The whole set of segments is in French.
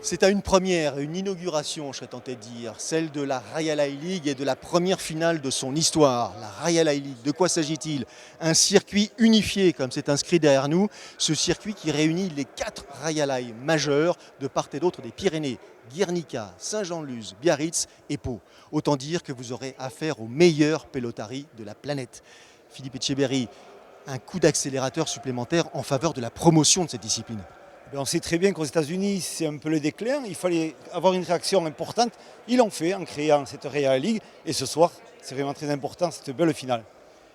C'est à une première, une inauguration, je serais tenté de dire, celle de la Royal High League et de la première finale de son histoire. La Royal High League, de quoi s'agit-il? Un circuit unifié, comme c'est inscrit derrière nous, ce circuit qui réunit les 4 Royal High majeurs de part et d'autre des Pyrénées, Guernica, Saint-Jean-de-Luz, Biarritz et Pau. Autant dire que vous aurez affaire aux meilleurs pelotari de la planète. Philippe Etcheverry, un coup d'accélérateur supplémentaire en faveur de la promotion de cette discipline. On sait très bien qu'aux États-Unis, c'est un peu le déclin. Il fallait avoir une réaction importante. Ils l'ont fait en créant cette Royal League. Et ce soir, c'est vraiment très important, cette belle finale.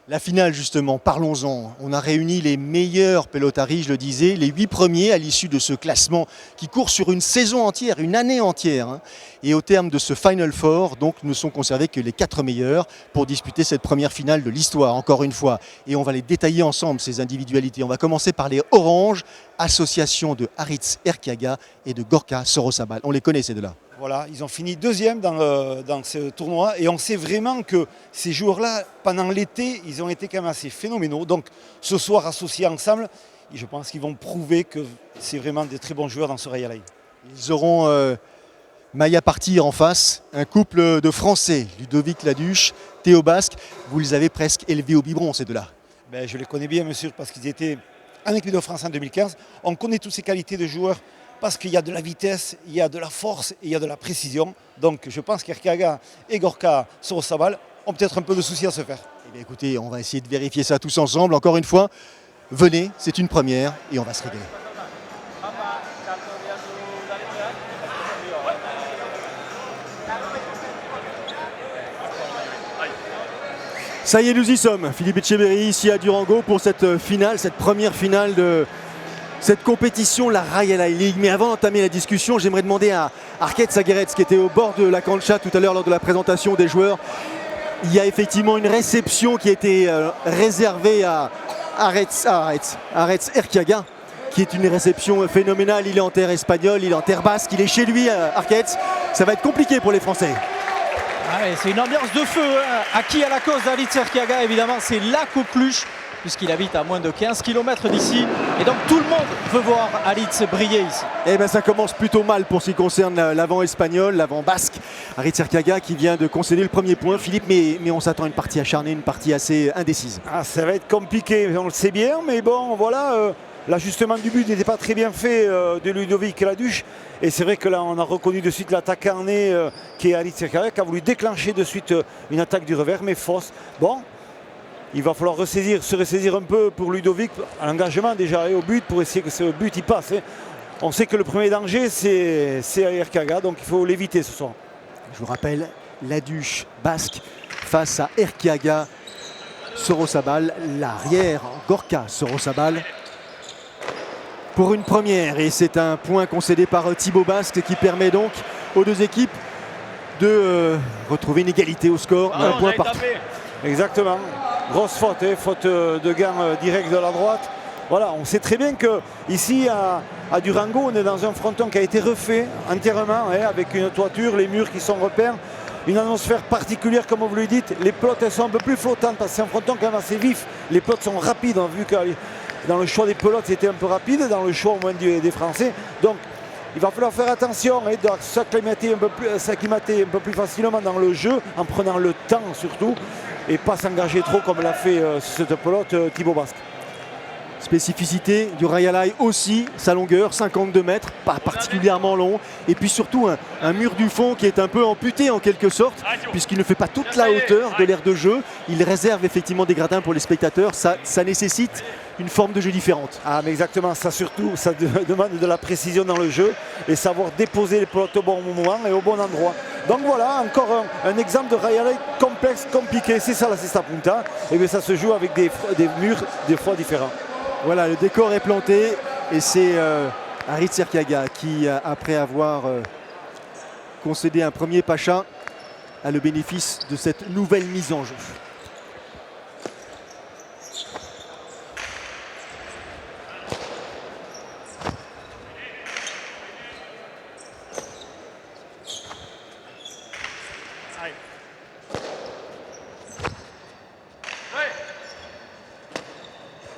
La finale, justement, parlons-en. On a réuni les meilleurs pelotaris, je le disais, les 8 premiers à l'issue de ce classement qui court sur une saison entière, une année entière. Et au terme de ce Final Four, donc, ne sont conservés que les 4 meilleurs pour disputer cette première finale de l'histoire, encore une fois. Et on va les détailler ensemble, ces individualités. On va commencer par les Oranges, association de Aritz Erkiaga et de Gorka Sorosabal. On les connaît, ces deux-là. Voilà, ils ont fini deuxième dans ce tournoi et on sait vraiment que ces joueurs-là, pendant l'été, ils ont été quand même assez phénoménaux. Donc ce soir, associés ensemble, je pense qu'ils vont prouver que c'est vraiment des très bons joueurs dans ce Royal High. Ils auront Maya Partir en face, un couple de Français, Ludovic Laduche, Théo Basque. Vous les avez presque élevés au biberon, ces deux-là. Je les connais bien, monsieur, parce qu'ils étaient en équipe de France en 2015. On connaît toutes ces qualités de joueurs. Parce qu'il y a de la vitesse, il y a de la force et il y a de la précision. Donc je pense qu'Erkiaga et Gorka Sorosabal ont peut-être un peu de soucis à se faire. Eh bien, écoutez, on va essayer de vérifier ça tous ensemble. Encore une fois, venez, c'est une première et on va se régaler. Ça y est, nous y sommes. Philippe Etcheverry ici à Durango pour cette finale, cette première finale de cette compétition, la Royal High League. Mais avant d'entamer la discussion, j'aimerais demander à Arket Sageretz, qui était au bord de la cancha tout à l'heure lors de la présentation des joueurs. Il y a effectivement une réception qui a été réservée à Aritz Erkiaga, qui est une réception phénoménale. Il est en terre espagnole, il est en terre basque, il est chez lui, Arket. Ça va être compliqué pour les Français. C'est une ambiance de feu, acquis à la cause d'Aritz Erkiaga. Évidemment, c'est la coqueluche, puisqu'il habite à moins de 15 km d'ici. Et donc tout le monde veut voir Aritz briller ici. Eh bien ça commence plutôt mal pour ce qui concerne l'avant espagnol, l'avant basque. Aritz Erkiaga qui vient de concéder le premier point. Philippe, mais on s'attend à une partie acharnée, une partie assez indécise. Ça va être compliqué, on le sait bien, mais bon voilà, l'ajustement du but n'était pas très bien fait de Ludovic Laduche. Et c'est vrai que là on a reconnu de suite l'attaque carnée qui est Aritz Erkiaga, qui a voulu déclencher de suite une attaque du revers, mais fausse. Bon. Il va falloir se ressaisir un peu pour Ludovic, à l'engagement déjà et au but pour essayer que ce but il passe. On sait que le premier danger c'est Erkiaga, donc il faut l'éviter ce soir. Je vous rappelle, Laduche basque face à Erkiaga Sorosabal, l'arrière Gorka Sorosabal. Pour une première, et c'est un point concédé par Thibaut Basque qui permet donc aux deux équipes de retrouver une égalité au score, un point partout. Exactement. Grosse faute, faute de gain direct de la droite. Voilà, on sait très bien que ici à Durango, on est dans un fronton qui a été refait entièrement, avec une toiture, les murs qui sont repeints, une atmosphère particulière comme vous le dites. Les pelotes elles sont un peu plus flottantes parce que c'est un fronton quand même assez vif. Les pelotes sont rapides, on a vu que dans le choix des pelotes c'était un peu rapide, dans le choix au moins des Français. Donc il va falloir faire attention et s'acclimater un peu plus facilement dans le jeu, en prenant le temps surtout, et pas s'engager trop comme l'a fait cette pelote Thibaut Basque. Spécificité du Royal High aussi, sa longueur, 52 mètres, pas particulièrement long. Et puis surtout un mur du fond qui est un peu amputé en quelque sorte, puisqu'il ne fait pas toute la hauteur de l'aire de jeu. Il réserve effectivement des gradins pour les spectateurs. Ça nécessite une forme de jeu différente. Mais exactement, ça surtout, ça demande de la précision dans le jeu et savoir déposer les pelotes au bon moment et au bon endroit. Donc voilà, encore un exemple de Royal High complexe, compliqué. C'est ça la Cesta Punta. Et bien ça se joue avec des murs des fois différents. Voilà, le décor est planté et c'est Aritz Erkiaga qui, après avoir concédé un premier pacha, a le bénéfice de cette nouvelle mise en jeu.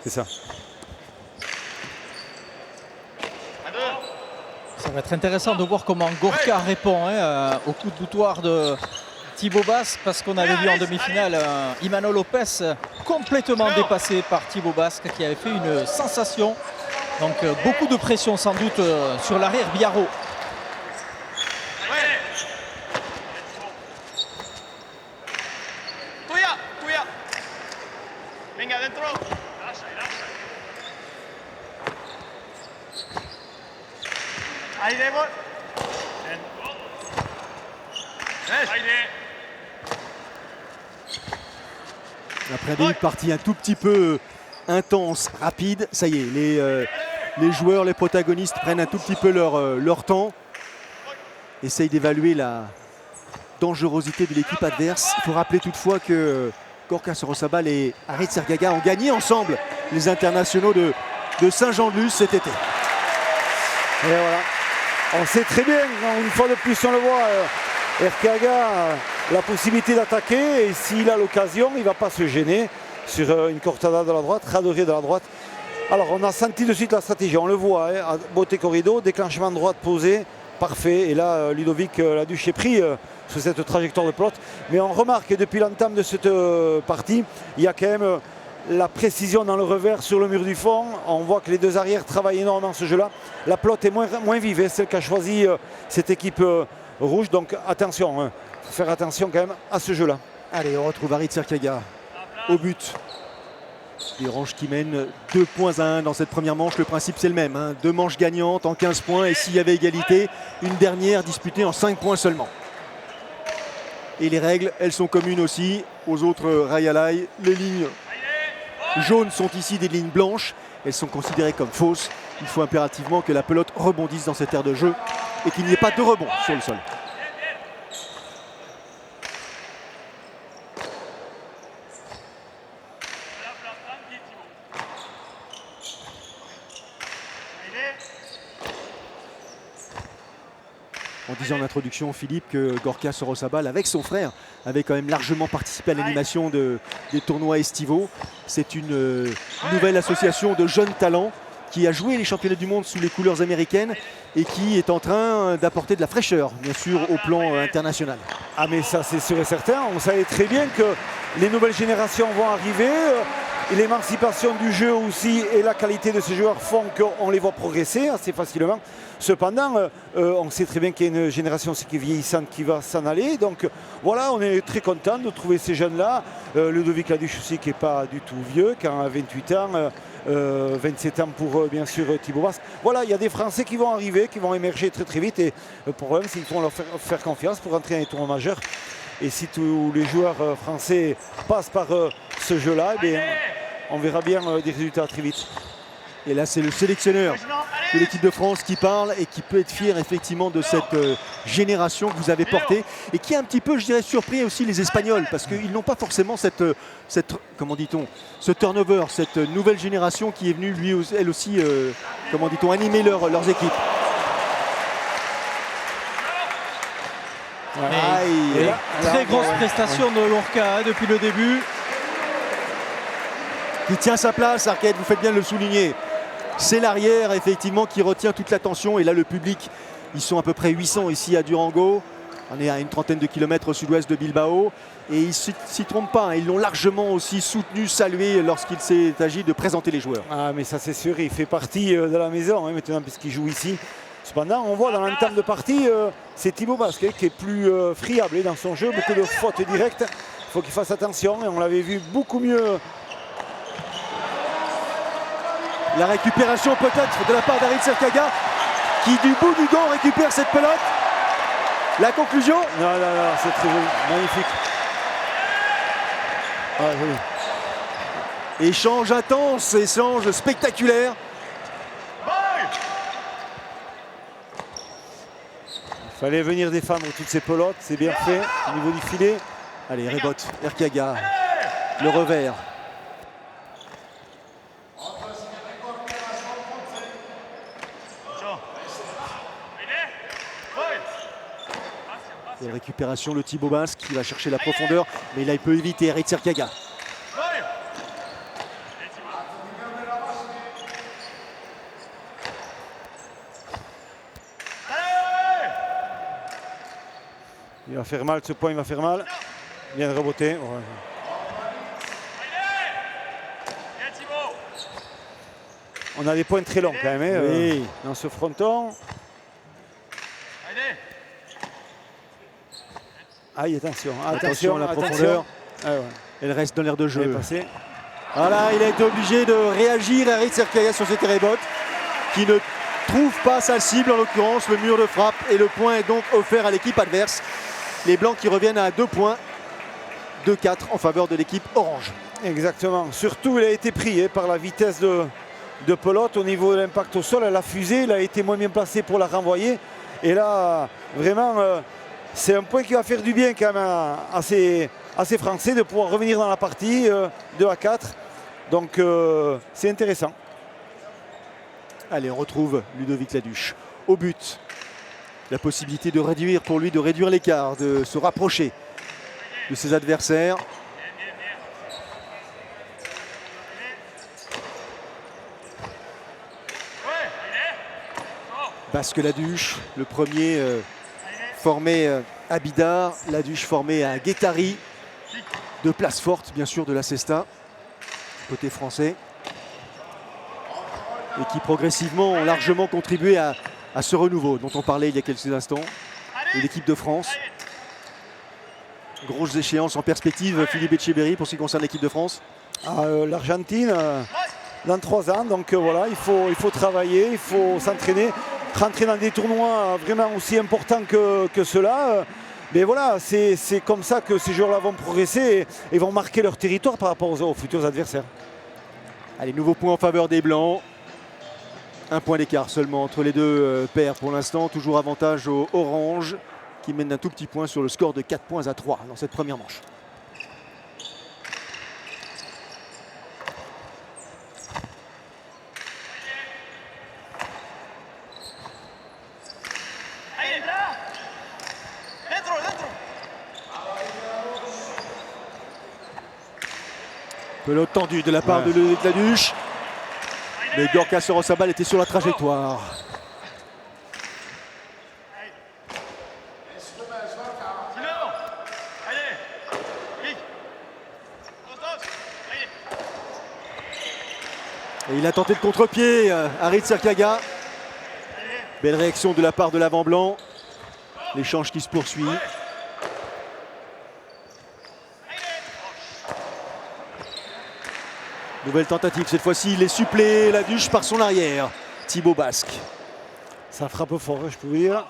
C'est ça. va être intéressant de voir comment Gorka répond au coup de boutoir de Thibaut Basque, parce qu'on avait vu en demi-finale Imanol Lopez complètement dépassé par Thibaut Basque qui avait fait une sensation. Donc beaucoup de pression sans doute sur l'arrière Biarro. Après un début de partie un tout petit peu intense, rapide, ça y est, les joueurs, les protagonistes prennent un tout petit peu leur temps, essayent d'évaluer la dangerosité de l'équipe adverse. Il faut rappeler toutefois que Gorka Sorosabal et Arit Sergaga ont gagné ensemble les internationaux de Saint-Jean-de-Luz cet été. Et voilà, on sait très bien, une fois de plus on le voit, Erkaga a la possibilité d'attaquer et s'il a l'occasion, il ne va pas se gêner sur une cortada de la droite, Radoré de la droite. Alors on a senti de suite la stratégie, on le voit, à Bote Corrido, déclenchement de droite posé, parfait. Et là, Ludovic Laduche est pris sur cette trajectoire de pelote. Mais on remarque que depuis l'entame de cette partie, il y a quand même la précision dans le revers sur le mur du fond. On voit que les deux arrières travaillent énormément ce jeu-là. La pelote est moins vive, celle qu'a choisi cette équipe rouge. Donc attention, faut faire attention quand même à ce jeu-là. Allez, on retrouve Arit Sergaga au but. Des Oranges qui mènent 2 points à 1 dans cette première manche. Le principe c'est le même, 2 manches gagnantes en 15 points et s'il y avait égalité, une dernière disputée en 5 points seulement. Et les règles, elles sont communes aussi aux autres Rayalai. Les lignes jaunes sont ici des lignes blanches. Elles sont considérées comme fausses. Il faut impérativement que la pelote rebondisse dans cette aire de jeu et qu'il n'y ait pas de rebond sur le sol. En disant en introduction, Philippe, que Gorka Sorosabal, avec son frère, avait quand même largement participé à l'animation des tournois estivaux. C'est une nouvelle association de jeunes talents qui a joué les championnats du monde sous les couleurs américaines et qui est en train d'apporter de la fraîcheur, bien sûr, au plan international. Ah mais ça c'est sûr et certain, on savait très bien que les nouvelles générations vont arriver. Et l'émancipation du jeu aussi et la qualité de ces joueurs font qu'on les voit progresser assez facilement. Cependant, on sait très bien qu'il y a une génération aussi qui est vieillissante qui va s'en aller. Donc voilà, on est très content de trouver ces jeunes-là. Ludovic Laduche aussi qui n'est pas du tout vieux, qui a 28 ans, 27 ans pour bien sûr Thibaut Basque. Voilà, il y a des Français qui vont arriver, qui vont émerger très très vite. Et le problème, c'est qu'il faut leur faire confiance pour rentrer dans les tournois majeurs. Et si tous les joueurs français passent par ce jeu-là, eh bien, on verra bien des résultats très vite. Et là, c'est le sélectionneur de l'équipe de France qui parle et qui peut être fier effectivement de cette génération que vous avez portée et qui a un petit peu, je dirais, surpris aussi les Espagnols parce qu'ils n'ont pas forcément cette comment dit-on, ce turnover, cette nouvelle génération qui est venue elle aussi, comment dit-on, animer leurs équipes. Très grosse prestation de Lorca depuis le début. Qui tient sa place, Arcade, vous faites bien de le souligner. C'est l'arrière effectivement qui retient toute l'attention et là le public, ils sont à peu près 800 ici à Durango. On est à une trentaine de kilomètres au sud-ouest de Bilbao et ils ne s'y trompent pas, ils l'ont largement aussi soutenu, salué lorsqu'il s'est agi de présenter les joueurs. Ah mais ça c'est sûr, il fait partie de la maison maintenant puisqu'il joue ici. Cependant on voit dans l'entame de partie, c'est Thibaut Basque qui est plus friable dans son jeu, beaucoup de fautes directes. Il faut qu'il fasse attention et on l'avait vu beaucoup mieux. La récupération peut-être de la part d'Arit Sergaga qui du bout du gant récupère cette pelote. La conclusion? Non, c'est très joli, magnifique. Ah, joli. Échange intense, échange spectaculaire. Il fallait venir défendre toutes ces pelotes, c'est bien fait au niveau du filet. Allez, Rebot, Erkaga, le revers. Et récupération, le Thibaut Basque qui va chercher la profondeur, mais là il peut éviter Arit Sergaga. Il va faire mal, ce point il va faire mal. Bien de reboter. Ouais. On a des points très longs quand même hein, dans ce fronton. Aïe, attention, Attention à la profondeur. Ah ouais. Elle reste dans l'air de jeu. Passé. Voilà, il a été obligé de réagir, Harit Serkaya, sur cette rebote, qui ne trouve pas sa cible, en l'occurrence le mur de frappe. Et le point est donc offert à l'équipe adverse. Les Blancs qui reviennent à 2 points, 2-4 en faveur de l'équipe orange. Exactement. Surtout, il a été pris par la vitesse de pelote au niveau de l'impact au sol. Elle a fusé, il a été moins bien placé pour la renvoyer. Et là, vraiment, c'est un point qui va faire du bien quand même à ces Français de pouvoir revenir dans la partie 2-4. Donc, c'est intéressant. Allez, on retrouve Ludovic Laduche au but. La possibilité de réduire pour lui, de réduire l'écart, de se rapprocher de ses adversaires. Basque Laduche, le premier formé à Bidart, Laduche formé à Guétari, de place forte bien sûr de la Cesta, côté français, et qui progressivement ont largement contribué à ce renouveau dont on parlait il y a quelques instants, de l'équipe de France. Grosses échéances en perspective, Philippe Etcheberry, pour ce qui concerne l'équipe de France. L'Argentine, dans 3 ans, donc voilà, il faut travailler, il faut s'entraîner, rentrer dans des tournois vraiment aussi importants que ceux-là. Mais voilà, c'est comme ça que ces joueurs-là vont progresser et vont marquer leur territoire par rapport aux futurs adversaires. Allez, nouveau point en faveur des Blancs. 1 point d'écart seulement entre les deux paires pour l'instant. Toujours avantage aux Orange qui mène d'un tout petit point sur le score de 4 points à 3 dans cette première manche. Pelote tendue de la part de Ludovic Laduche. Mais Gorka Sorosabal était sur la trajectoire. Et il a tenté de contre-pied, Harit Serkaya. Belle réaction de la part de l'avant blanc. L'échange qui se poursuit. Nouvelle tentative, cette fois-ci il est supplé, Laduche par son arrière. Thibaut Basque. Ça frappe fort, je peux vous dire.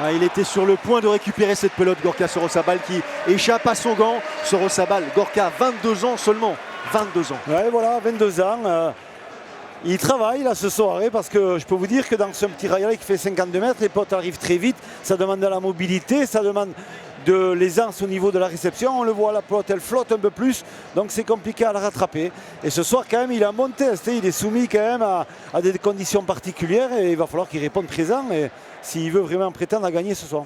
Ah, il était sur le point de récupérer cette pelote, Gorka Sorosabal qui échappe à son gant. Sorosabal, Gorka, 22 ans seulement. 22 ans. Ouais, voilà, 22 ans. Il travaille là ce soir parce que je peux vous dire que dans ce petit rail qui fait 52 mètres, les potes arrivent très vite. Ça demande de la mobilité, ça demande de l'aisance au niveau de la réception. On le voit, la pelote elle flotte un peu plus, donc c'est compliqué à la rattraper. Et ce soir quand même il a un bon test, il est soumis quand même à des conditions particulières et il va falloir qu'il réponde présent s'il veut vraiment prétendre à gagner ce soir.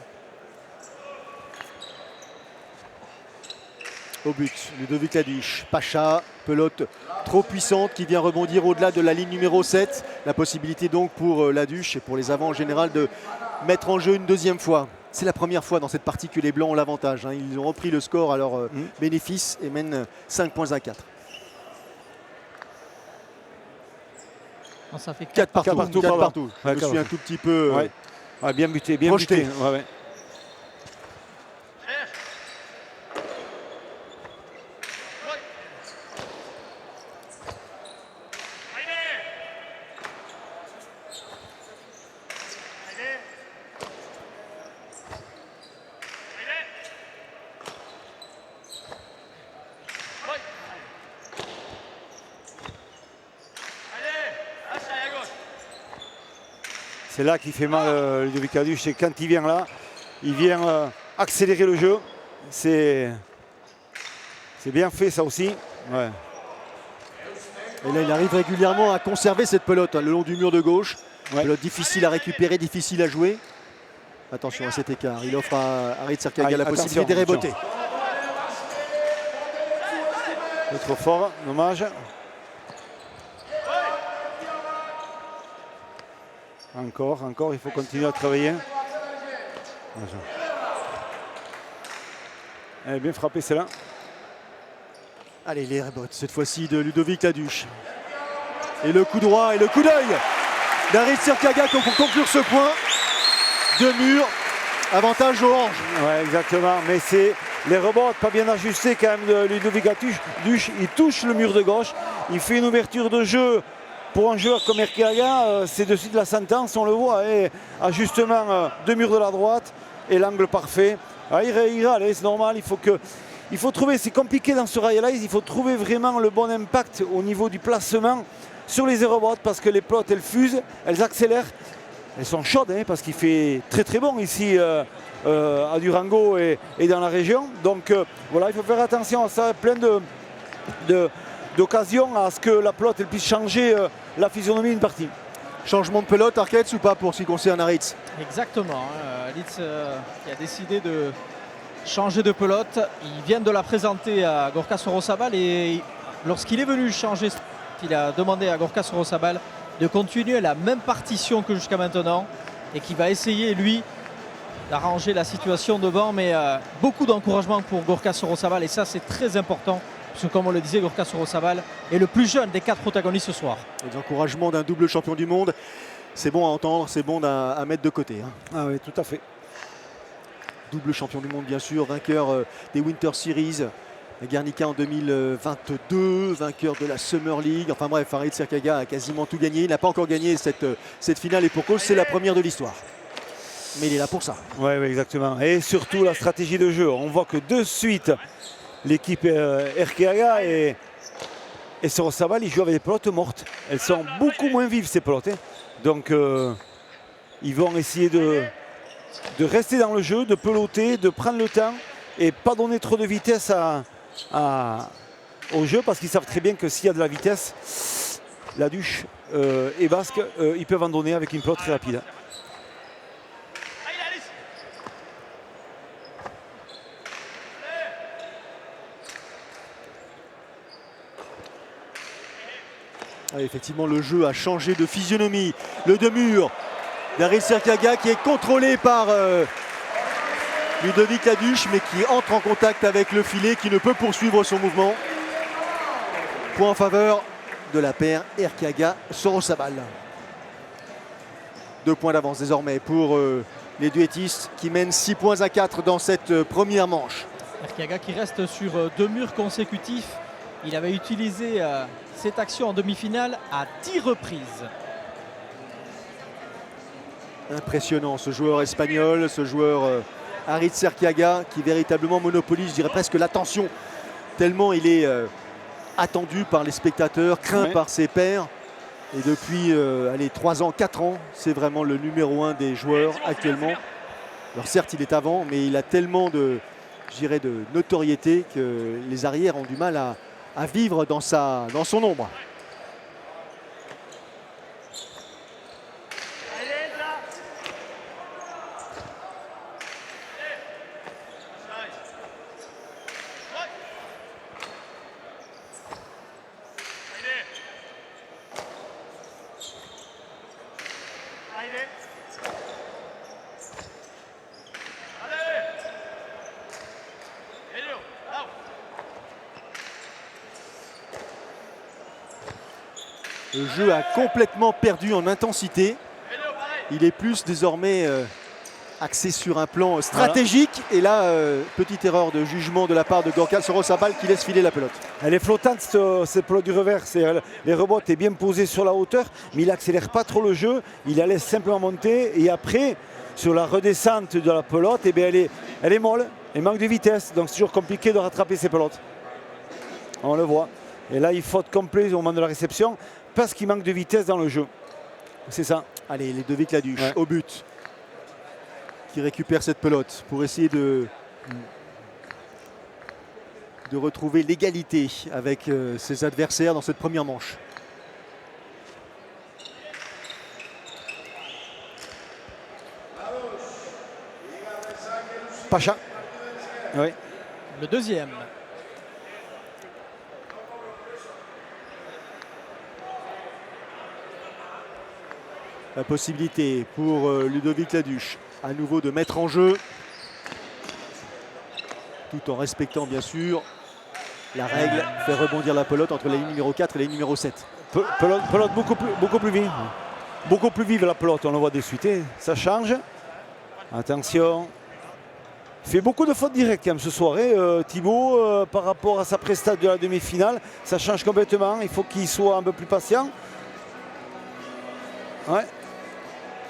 Au but, Ludovic Laduche, Pacha, pelote trop puissante qui vient rebondir au-delà de la ligne numéro 7. La possibilité donc pour Laduche et pour les avants en général de mettre en jeu une deuxième fois. C'est la première fois dans cette partie que les Blancs ont l'avantage. Ils ont repris le score à leur bénéfice et mènent 5 points à 4. Non, ça fait 4 partout. 4 partout. Ouais, je suis un tout petit peu bien buté, bien projeté. buté. Ouais. C'est là qu'il fait mal Ludovic Laduche, c'est quand il vient là, il vient accélérer le jeu. C'est bien fait ça aussi. Ouais. Et là il arrive régulièrement à conserver cette pelote le long du mur de gauche. Pelote difficile à récupérer, difficile à jouer. Attention à cet écart, il offre à Harit Serkaya la possibilité de reboter. Trop fort, dommage. Encore, il faut continuer à travailler. Elle est bien frappée celle-là. Allez, les rebots, cette fois-ci de Ludovic Laduche. Et le coup droit et le coup d'œil d'Aritz Serkaga pour conclure ce point. Deux murs, avantage orange. Ouais, exactement, mais c'est les rebonds pas bien ajustés quand même de Ludovic Laduche. Il touche le mur de gauche, il fait une ouverture de jeu. Pour un joueur comme Erkiaga, c'est de suite la sentence, on le voit. Et ajustement de mur de la droite et l'angle parfait. Ah, il ira, c'est normal, il faut trouver, c'est compliqué dans ce Rail, il faut trouver vraiment le bon impact au niveau du placement sur les aérobots parce que les plots, elles fusent, elles accélèrent. Elles sont chaudes parce qu'il fait très très bon ici à Durango et dans la région. Donc voilà, il faut faire attention à ça, plein d'occasions à ce que la pelote elle puisse changer la physionomie d'une partie. Changement de pelote, Arquette ou pas pour ce qui concerne Aritz? Exactement. Aritz qui a décidé de changer de pelote. Il vient de la présenter à Gorka Sorosabal et lorsqu'il est venu changer, il a demandé à Gorka Sorosabal de continuer la même partition que jusqu'à maintenant et qui va essayer, lui, d'arranger la situation devant. Mais beaucoup d'encouragement pour Gorka Sorosabal et ça, c'est très important. Parce que comme on le disait, Gorka Sorosabal est le plus jeune des 4 protagonistes ce soir. Les encouragements d'un double champion du monde, c'est bon à entendre, c'est bon à mettre de côté. Ah oui, tout à fait. Double champion du monde bien sûr, vainqueur des Winter Series, Guernica en 2022, vainqueur de la Summer League. Enfin bref, Aritz Serkaga a quasiment tout gagné. Il n'a pas encore gagné cette finale et pour cause, c'est la première de l'histoire. Mais il est là pour ça. Oui, exactement. Et surtout la stratégie de jeu. On voit que de suite, l'équipe Erkiaga et Sorosabal, ils jouent avec des pelotes mortes. Elles sont beaucoup moins vives ces pelotes. Donc ils vont essayer de rester dans le jeu, de peloter, de prendre le temps et pas donner trop de vitesse au jeu parce qu'ils savent très bien que s'il y a de la vitesse, Laduche et Basque, ils peuvent en donner avec une pelote très rapide. Ah, effectivement, le jeu a changé de physionomie. Le deux-murs d'Aritz Serkaga qui est contrôlé par Ludovic Laduche, mais qui entre en contact avec le filet, qui ne peut poursuivre son mouvement. Point en faveur de la paire Erkiaga-Sorosabal. 2 points d'avance désormais pour les duettistes qui mènent 6 points à 4 dans cette première manche. Erkiaga qui reste sur 2 murs consécutifs. Il avait utilisé cette action en demi-finale à 10 reprises. Impressionnant ce joueur espagnol, ce joueur Aritz Serkaga qui véritablement monopolise, je dirais presque l'attention, tellement il est attendu par les spectateurs, craint par ses pairs. Et depuis 3 ans, 4 ans, c'est vraiment le numéro 1 des joueurs actuellement. Alors certes, il est avant, mais il a tellement de notoriété que les arrières ont du mal à vivre dans son ombre. Le jeu a complètement perdu en intensité. Il est plus désormais axé sur un plan stratégique. Voilà. Et là, petite erreur de jugement de la part de Gorka Sorosabal qui laisse filer la pelote. Elle est flottante, cette pelote du revers. Les rebots est bien posé sur la hauteur, mais il n'accélère pas trop le jeu. Il la laisse simplement monter. Et après, sur la redescente de la pelote, eh bien, elle est molle. Elle manque de vitesse. Donc c'est toujours compliqué de rattraper ces pelotes. On le voit. Et là, il faute complet au moment de la réception parce qu'il manque de vitesse dans le jeu. C'est ça. Allez, les Ludovic Laduche au but, qui récupère cette pelote pour essayer de retrouver l'égalité avec ses adversaires dans cette première manche. Pacha. Oui. Le deuxième. La possibilité pour Ludovic Laduche à nouveau de mettre en jeu, tout en respectant bien sûr la règle, faire rebondir la pelote entre la ligne numéro 4 et la ligne numéro 7. Pelote beaucoup plus vive. Beaucoup plus vive la pelote, on le voit de suite. Et ça change. Attention. Il fait beaucoup de fautes directes quand même ce soir. Thibaut, par rapport à sa prestation de la demi-finale, ça change complètement. Il faut qu'il soit un peu plus patient. Ouais.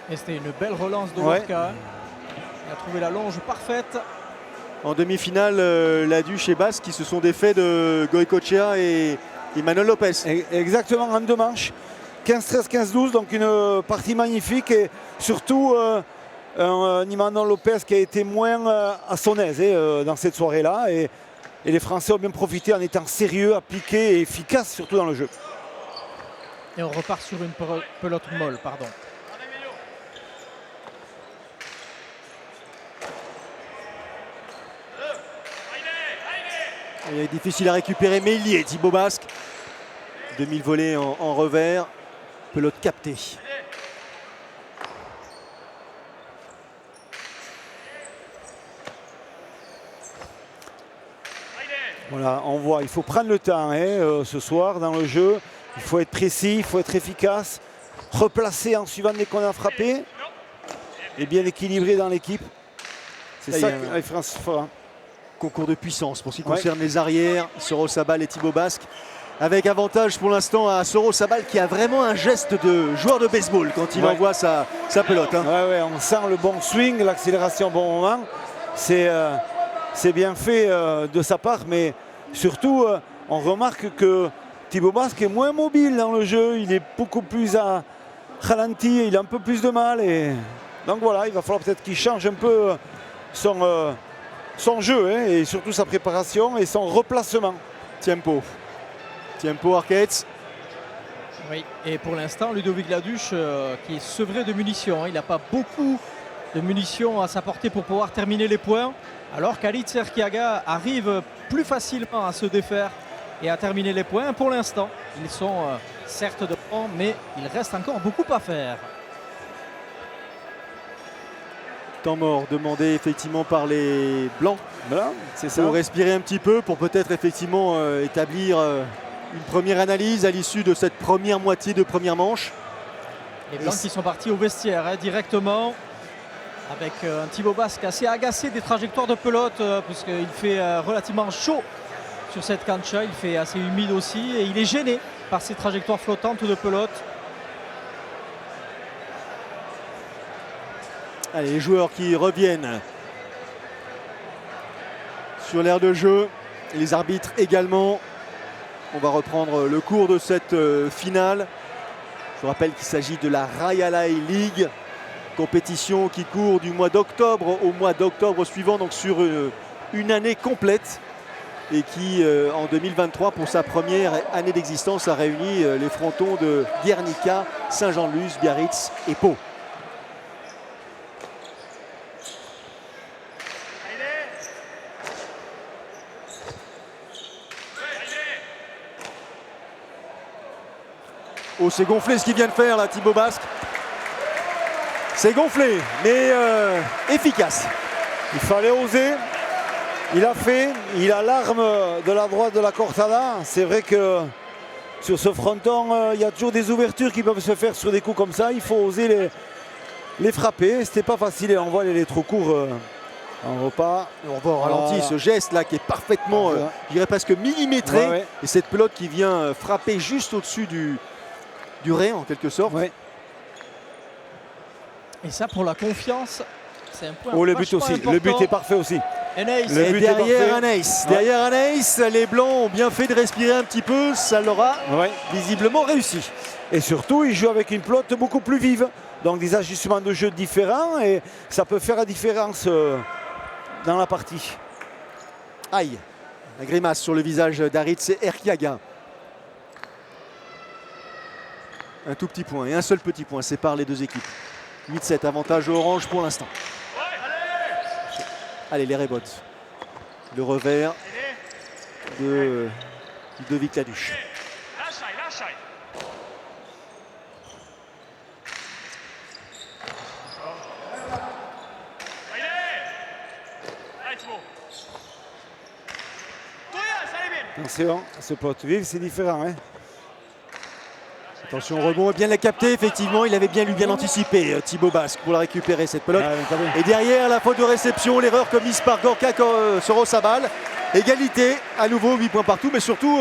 Et c'était une belle relance de Gorka. Il a trouvé la longe parfaite. En demi-finale, Laduche et Basque qui se sont défaits de Goycochea et Manuel Lopez. Exactement, en 2 manches. 15-13, 15-12, donc une partie magnifique. Et surtout, un Imanol Lopez qui a été moins à son aise dans cette soirée-là. Et les Français ont bien profité en étant sérieux, appliqués et efficaces, surtout dans le jeu. Et on repart sur une pelote molle, pardon. Il est difficile à récupérer, mais il y est, Thibaut Basque. 2000 volets en revers. Pelote captée. Voilà, on voit, il faut prendre le temps ce soir dans le jeu. Il faut être précis, il faut être efficace. Replacer en suivant dès qu'on a frappé. Et bien équilibré dans l'équipe. C'est ça que la différence fera. Concours de puissance pour ce qui concerne les arrières, Soro Sabal et Thibaut Basque. Avec avantage pour l'instant à Soro Sabal qui a vraiment un geste de joueur de baseball quand il envoie sa pelote. On sent le bon swing, l'accélération au bon moment. C'est bien fait de sa part, mais surtout on remarque que Thibaut Basque est moins mobile dans le jeu. Il est beaucoup plus ralenti, il a un peu plus de mal. Et donc voilà, il va falloir peut-être qu'il change un peu son jeu et surtout sa préparation et son replacement. Tempo Arquette. Oui, et pour l'instant, Ludovic Laduche qui est sevré de munitions. Il n'a pas beaucoup de munitions à sa portée pour pouvoir terminer les points. Alors qu'Alitz Erkiaga arrive plus facilement à se défaire et à terminer les points. Pour l'instant, ils sont certes devant, mais il reste encore beaucoup à faire. Temps mort demandé effectivement par les Blancs. C'est ça. Pour respirer un petit peu, pour peut-être effectivement établir une première analyse à l'issue de cette première moitié de première manche. Les Blancs qui sont partis au vestiaire directement, avec un Thibaut Basque assez agacé des trajectoires de pelote, puisqu'il fait relativement chaud sur cette cancha, il fait assez humide aussi, et il est gêné par ces trajectoires flottantes de pelote. Allez, les joueurs qui reviennent sur l'aire de jeu, et les arbitres également. On va reprendre le cours de cette finale. Je vous rappelle qu'il s'agit de la Raialai League, compétition qui court du mois d'octobre au mois d'octobre suivant, donc sur une année complète, et qui en 2023, pour sa première année d'existence, a réuni les frontons de Guernica, Saint-Jean-de-Luz, Biarritz et Pau. Oh, c'est gonflé ce qu'il vient de faire là, Thibaut Basque. C'est gonflé, mais efficace. Il fallait oser. Il a fait. Il a l'arme de la droite de la Cortada. C'est vrai que sur ce fronton, il y a toujours des ouvertures qui peuvent se faire sur des coups comme ça. Il faut oser les frapper. C'était pas facile. Et on voit les trous courts en repas. On voit au ralenti ce geste là qui est parfaitement, je dirais presque millimétré. Et cette pelote qui vient frapper juste au-dessus du raie en quelque sorte. Et ça, pour la confiance, c'est un point le but aussi. important. Le but est parfait aussi. Un ace. Et derrière un ace. Derrière un ace, les Blancs ont bien fait de respirer un petit peu. Ça leur a visiblement réussi. Et surtout, ils jouent avec une pelote beaucoup plus vive. Donc des ajustements de jeu différents. Et ça peut faire la différence dans la partie. Aïe. La grimace sur le visage d'Aritz Erkiaga. Un tout petit point et un seul petit point sépare les deux équipes. 8-7, avantage orange pour l'instant. Allez, les rebotes. Le revers de Ludovic Laduche. Attention, ce pelote vive, c'est différent. Hein. Attention au rebond, bien la capté, effectivement, il avait bien anticipé Thibaut Basque pour la récupérer cette pelote. Et derrière la faute de réception, l'erreur commise par Gorka Sorosabal. Égalité, à nouveau 8 points partout, mais surtout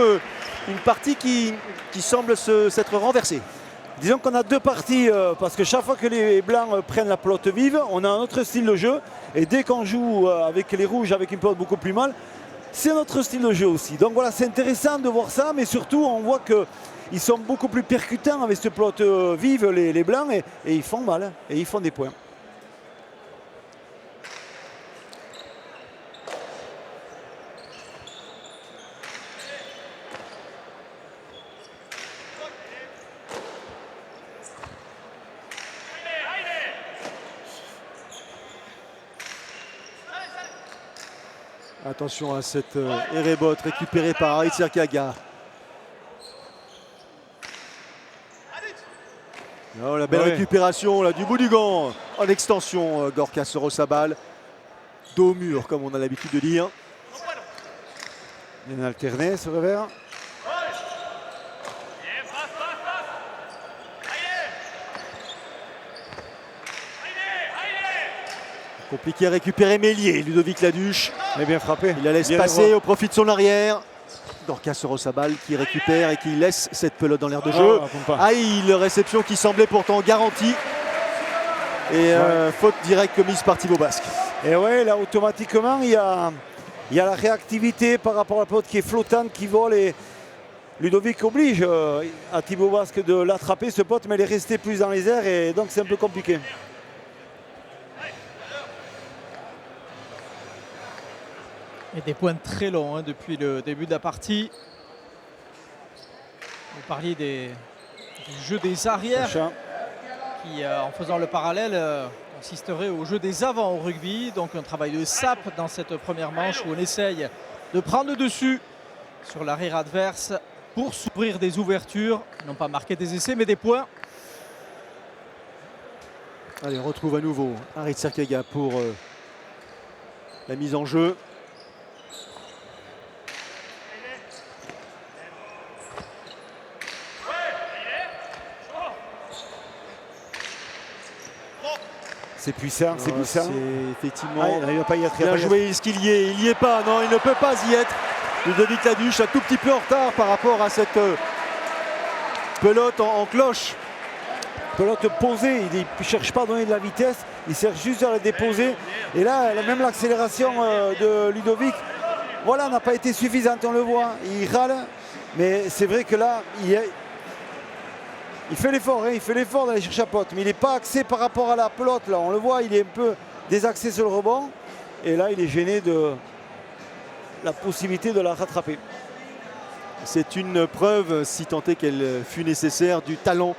une partie qui semble s'être renversée. Disons qu'on a deux parties, parce que chaque fois que les blancs prennent la pelote vive, on a un autre style de jeu. Et dès qu'on joue avec les rouges, avec une pelote beaucoup plus molle, c'est notre style de jeu aussi. Donc voilà, c'est intéressant de voir ça, mais surtout on voit qu'ils sont beaucoup plus percutants avec cette pelote vive, les blancs, et ils font mal, hein, et ils font des points. Attention à cette Erebot récupérée par Harit Serkaga. Oh, la belle récupération là, du bout du gant en extension, Gorka Sorosabal. Dos au mur, comme on a l'habitude de dire. Bien alterné ce revers. Compliqué à récupérer Mélier, Ludovic Laduche. Il est bien frappé. Il la laisse passer au profit de son arrière. Gorka Sorosabal qui récupère et qui laisse cette pelote dans l'air de jeu. Aïe, réception qui semblait pourtant garantie. Et faute directe commise par Thibaut Basque. Et ouais, là automatiquement il y a la réactivité par rapport à la pelote qui est flottante, qui vole, et Ludovic oblige à Thibaut Basque de l'attraper ce pote, mais il est resté plus dans les airs et donc c'est un peu compliqué. Et des points très longs hein, depuis le début de la partie. Vous parliez du jeu des arrières qui, en faisant le parallèle, consisterait au jeu des avants au rugby. Donc un travail de sape dans cette première manche où on essaye de prendre le dessus sur l'arrière adverse pour s'ouvrir des ouvertures. Non pas marquer des essais, mais des points. Allez, on retrouve à nouveau Harit Serkaga pour la mise en jeu. C'est puissant, c'est puissant. C'est effectivement il va pas y être. Bien joué, est-ce qu'il y est? Il n'y est pas, non, il ne peut pas y être. Ludovic Laduche un tout petit peu en retard par rapport à cette pelote en cloche. Pelote posée, il ne cherche pas à donner de la vitesse, il cherche juste à la déposer. Et là, même l'accélération de Ludovic, voilà, n'a pas été suffisante, on le voit. Il râle, mais c'est vrai que là, il fait l'effort, hein, il fait l'effort d'aller chercher la pelote, mais il n'est pas axé par rapport à la pelote. Là, on le voit, il est un peu désaxé sur le rebond. Et là, il est gêné de la possibilité de la rattraper. C'est une preuve, si tant est qu'elle fut nécessaire, du talent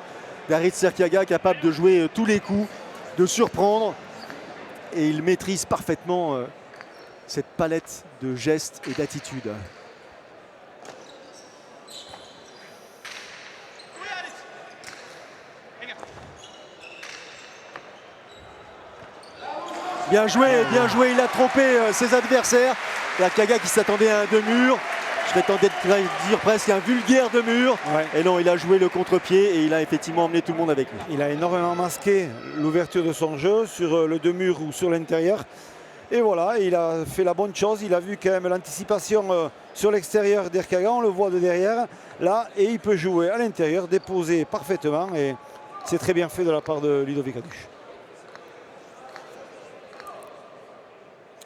d'Harit Serkaga, capable de jouer tous les coups, de surprendre. Et il maîtrise parfaitement cette palette de gestes et d'attitudes. Bien joué, il a trompé ses adversaires. Serkaga qui s'attendait à un deux-murs. Je serais tenté de dire presque un vulgaire deux-murs. Ouais. Et non, il a joué le contre-pied et il a effectivement emmené tout le monde avec lui. Il a énormément masqué l'ouverture de son jeu sur le deux-murs ou sur l'intérieur. Et voilà, il a fait la bonne chose. Il a vu quand même l'anticipation sur l'extérieur d'Serkaga. On le voit de derrière là et il peut jouer à l'intérieur, déposer parfaitement. Et c'est très bien fait de la part de Ludovic Laduche.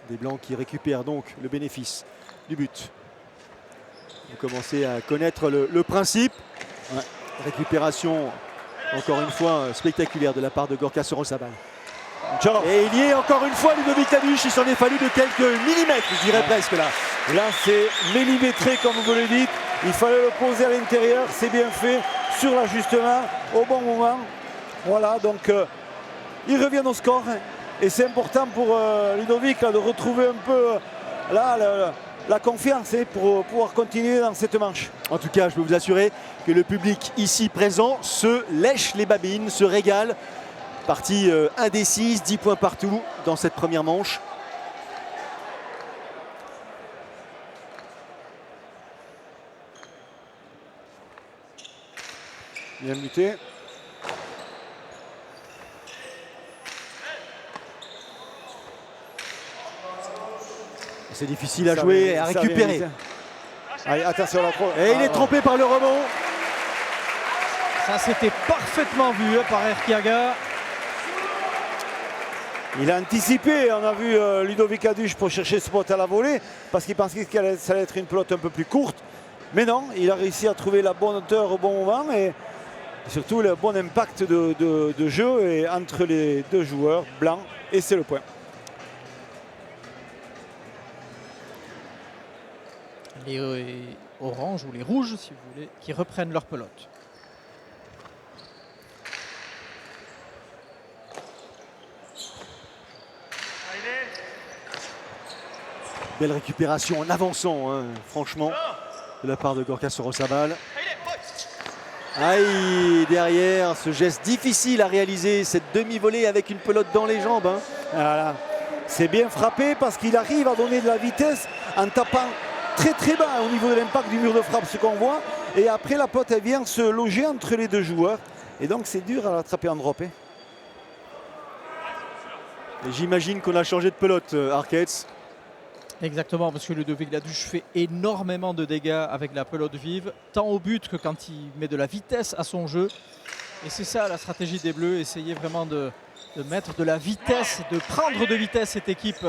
Des Blancs qui récupèrent donc le bénéfice du but. Vous commencez à connaître le principe. Ouais. Récupération, encore une fois, spectaculaire de la part de Gorka Sorosabal. Et il y est encore une fois Ludovic Laduche. Il s'en est fallu de quelques millimètres, je dirais presque là. Là, c'est millimétré, comme vous le dites. Il fallait le poser à l'intérieur. C'est bien fait, sur l'ajustement, au bon moment. Voilà, donc il revient au score. Et c'est important pour Ludovic là, de retrouver un peu la confiance pour pouvoir continuer dans cette manche. En tout cas, je peux vous assurer que le public ici présent se lèche les babines, se régale. Partie indécise, 10 points partout dans cette première manche. Bien muté. C'est difficile à jouer et à récupérer. Allez, attention la pro. Et il est trompé par le rebond. Ça, c'était parfaitement vu par Erkiaga. Il a anticipé, on a vu Ludovic Aduche pour chercher ce spot à la volée parce qu'il pensait que ça allait être une pelote un peu plus courte. Mais non, il a réussi à trouver la bonne hauteur au bon moment et surtout le bon impact de jeu et entre les deux joueurs blancs, et c'est le point. Les oranges ou les rouges, si vous voulez, qui reprennent leur pelote. Belle récupération en avançant, hein, franchement, de la part de Gorka Sorosabal. Aïe, derrière, ce geste difficile à réaliser, cette demi-volée avec une pelote dans les jambes. Hein. Voilà. C'est bien frappé parce qu'il arrive à donner de la vitesse en tapant très très bas au niveau de l'impact du mur de frappe, ce qu'on voit. Et après, la pelote, elle vient se loger entre les deux joueurs. Et donc, c'est dur à l'attraper en drop. J'imagine qu'on a changé de pelote, Arquette. Exactement, parce que Ludovic Laduche fait énormément de dégâts avec la pelote vive, tant au but que quand il met de la vitesse à son jeu. Et c'est ça la stratégie des Bleus, essayer vraiment de mettre de la vitesse, de prendre de vitesse cette équipe.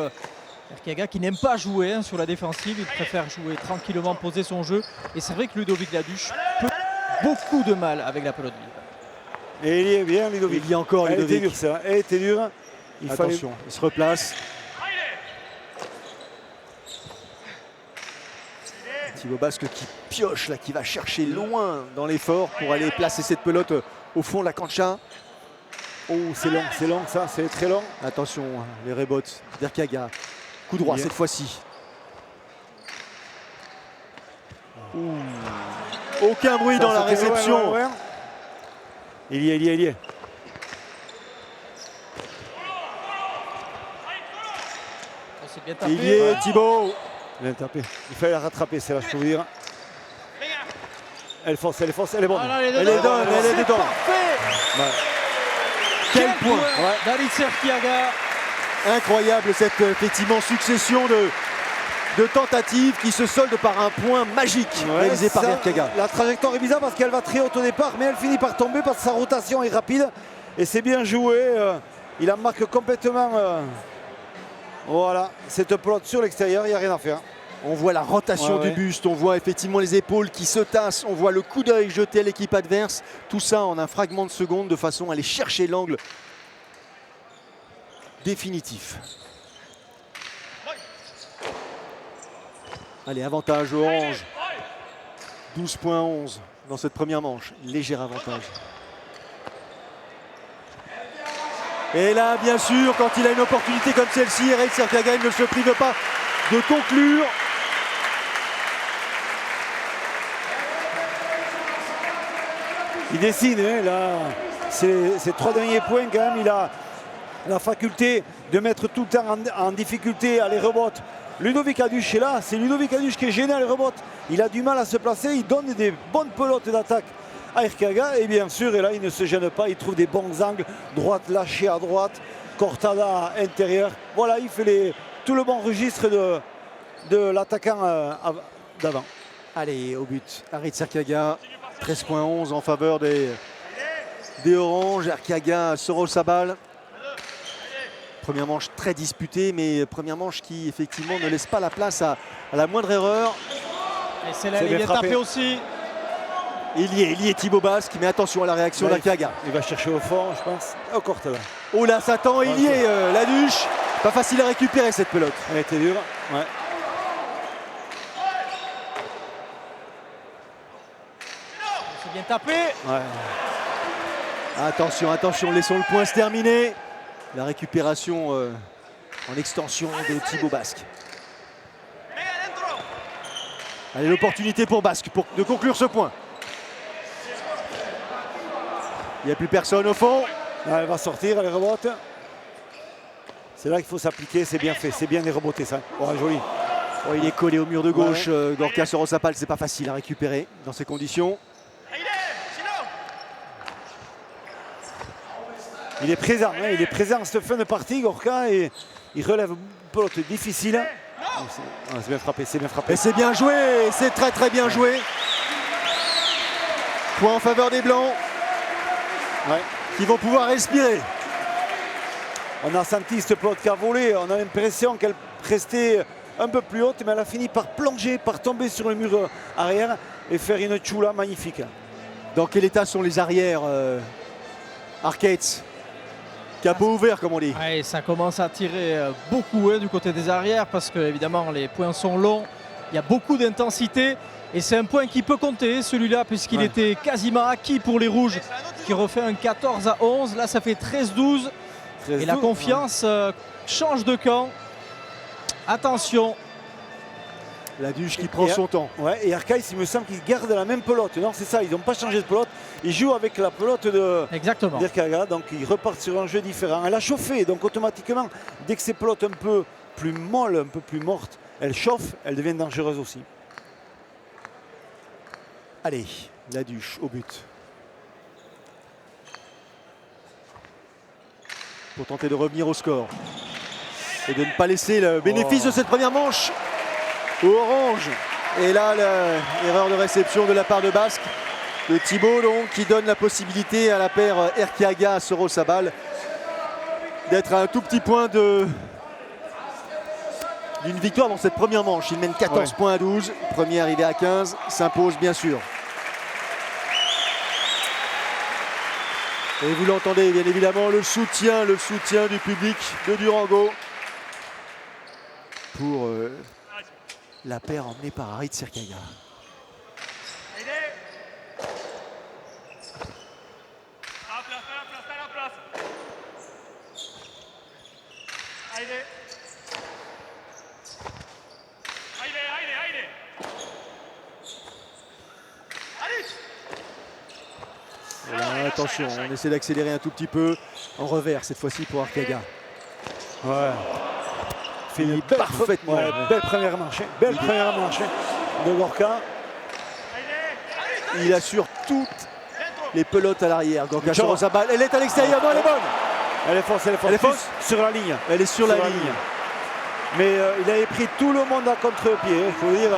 Erkiaga qui n'aime pas jouer hein, sur la défensive, il préfère jouer tranquillement, poser son jeu. Et c'est vrai que Ludovic Laduche peut beaucoup de mal avec la pelote vive. Et il y est bien, Ludovic. Il y a encore Elle Ludovic. était dure, ça. Elle était dure. Attention, il se replace. Thibaut Basque qui pioche, là, qui va chercher loin dans l'effort pour aller placer cette pelote au fond de la cancha. Oh, c'est long ça, c'est très long. Attention, les rebotes d'Erkiaga. Coup droit cette fois-ci. Aucun bruit dans la réception. Ouais. Il y est. C'est bien tapé. Il y est, Thibaut. Bien tapé. Il fallait la rattraper, c'est là, je peux vous dire. Elle force, elle est bonne. Voilà, Elle est dedans, elle est dedans. Parfait. Ouais. Quel point d'Alitz Erkiaga. Incroyable cette effectivement succession de tentatives qui se soldent par un point magique réalisé par Erkiaga. La trajectoire est bizarre parce qu'elle va très haute au départ, mais elle finit par tomber parce que sa rotation est rapide. Et c'est bien joué. Il en marque complètement. Voilà, cette pelote sur l'extérieur, il n'y a rien à faire. On voit la rotation du buste, on voit effectivement les épaules qui se tassent, on voit le coup d'œil jeté à l'équipe adverse. Tout ça en un fragment de seconde de façon à aller chercher l'angle définitif. Allez, avantage orange. 12,11 dans cette première manche. Léger avantage. Et là, bien sûr, quand il a une opportunité comme celle-ci, Eretz Erkiaga ne se prive pas de conclure. Il dessine, hein, là, ces trois derniers points quand même, il a la faculté de mettre tout le temps en difficulté à les rebotes. Ludovic Aduche est là, c'est Ludovic Aduche qui est gêné à les rebotes. Il a du mal à se placer, il donne des bonnes pelotes d'attaque à Erkiaga et bien sûr, et là il ne se gêne pas, il trouve des bons angles, droite lâchée à droite, Cortada intérieur. Voilà, il fait tout le bon registre de l'attaquant d'avant. Allez, au but, Eretz Erkiaga, 13,11 en faveur des Oranges. Erkiaga, Sorosabal. Première manche très disputée, mais première manche qui effectivement ne laisse pas la place à la moindre erreur. Et c'est là, il est tapé aussi. Il y est Thibaut Basque, mais attention à la réaction d'Erkiaga. Il va chercher au fond, je pense. Au Cortada. Oh là, Satan, il y est, Laduche. Pas facile à récupérer cette pelote. Elle était dure. Ouais. C'est bien tapé. Ouais. Attention, attention, laissons le point se terminer. La récupération en extension de Thibaut Basque. Allez, l'opportunité pour Basque de conclure ce point. Il n'y a plus personne au fond. Là, elle va sortir, elle rebote. C'est là qu'il faut s'appliquer, c'est bien fait, c'est bien les reboter ça. Oh, joli. Oh, il est collé au mur de gauche, Gorka Sorosabal, c'est pas facile à récupérer dans ces conditions. il est présent, hein, il est présent à cette fin de partie, Gorka, et il relève une pelote difficile. C'est bien frappé, c'est bien frappé. Et c'est bien joué, c'est très très bien joué. Point en faveur des Blancs, Ouais. qui vont pouvoir respirer. On a senti cette pelote qui a volé, on a l'impression qu'elle restait un peu plus haute, mais elle a fini par plonger, par tomber sur le mur arrière et faire une chula magnifique. Dans quel état sont les arrières Arcades? Capot ouvert, comme on dit. Ouais, ça commence à tirer beaucoup du côté des arrières parce que évidemment les points sont longs, il y a beaucoup d'intensité et c'est un point qui peut compter celui-là puisqu'il était quasiment acquis pour les rouges qui refait un 14-11. Là ça fait 13-12 et la confiance change de camp. Attention. La Duche qui prend son temps. Ouais, et Arcaïs, il me semble qu'ils gardent la même pelote. Non, c'est ça, ils n'ont pas changé de pelote. Ils jouent avec la pelote Exactement. d'Erkaga, donc ils repartent sur un jeu différent. Elle a chauffé, donc automatiquement, dès que ces pelotes un peu plus molles, un peu plus mortes, elles chauffent, elles deviennent dangereuses aussi. Allez, la Duche au but. Pour tenter de revenir au score. Et de ne pas laisser le bénéfice de cette première manche au orange. Et là, l'erreur de réception de la part de Basque, de Thibaut, donc, qui donne la possibilité à la paire Erkiaga Sorosabal d'être à un tout petit point d'une victoire dans cette première manche. Il mène 14 points à 12. Premier arrivé à 15, s'impose bien sûr. Et vous l'entendez bien évidemment, le soutien du public de Durango pour la paire emmenée par Harit Serkaga. Voilà, attention, on essaie d'accélérer un tout petit peu en revers cette fois-ci pour Arkaga. Ouais. Fini parfaitement. Ouais, belle première manche, belle première manche de Gorka. Il assure toutes les pelotes à l'arrière. Gorka Sorosabal, elle est à l'extérieur, non, elle est bonne. Elle est fausse, elle est fausse. Elle est fausse sur la ligne. Elle est sur la ligne. Mais il avait pris tout le monde à contre-pied, il faut dire.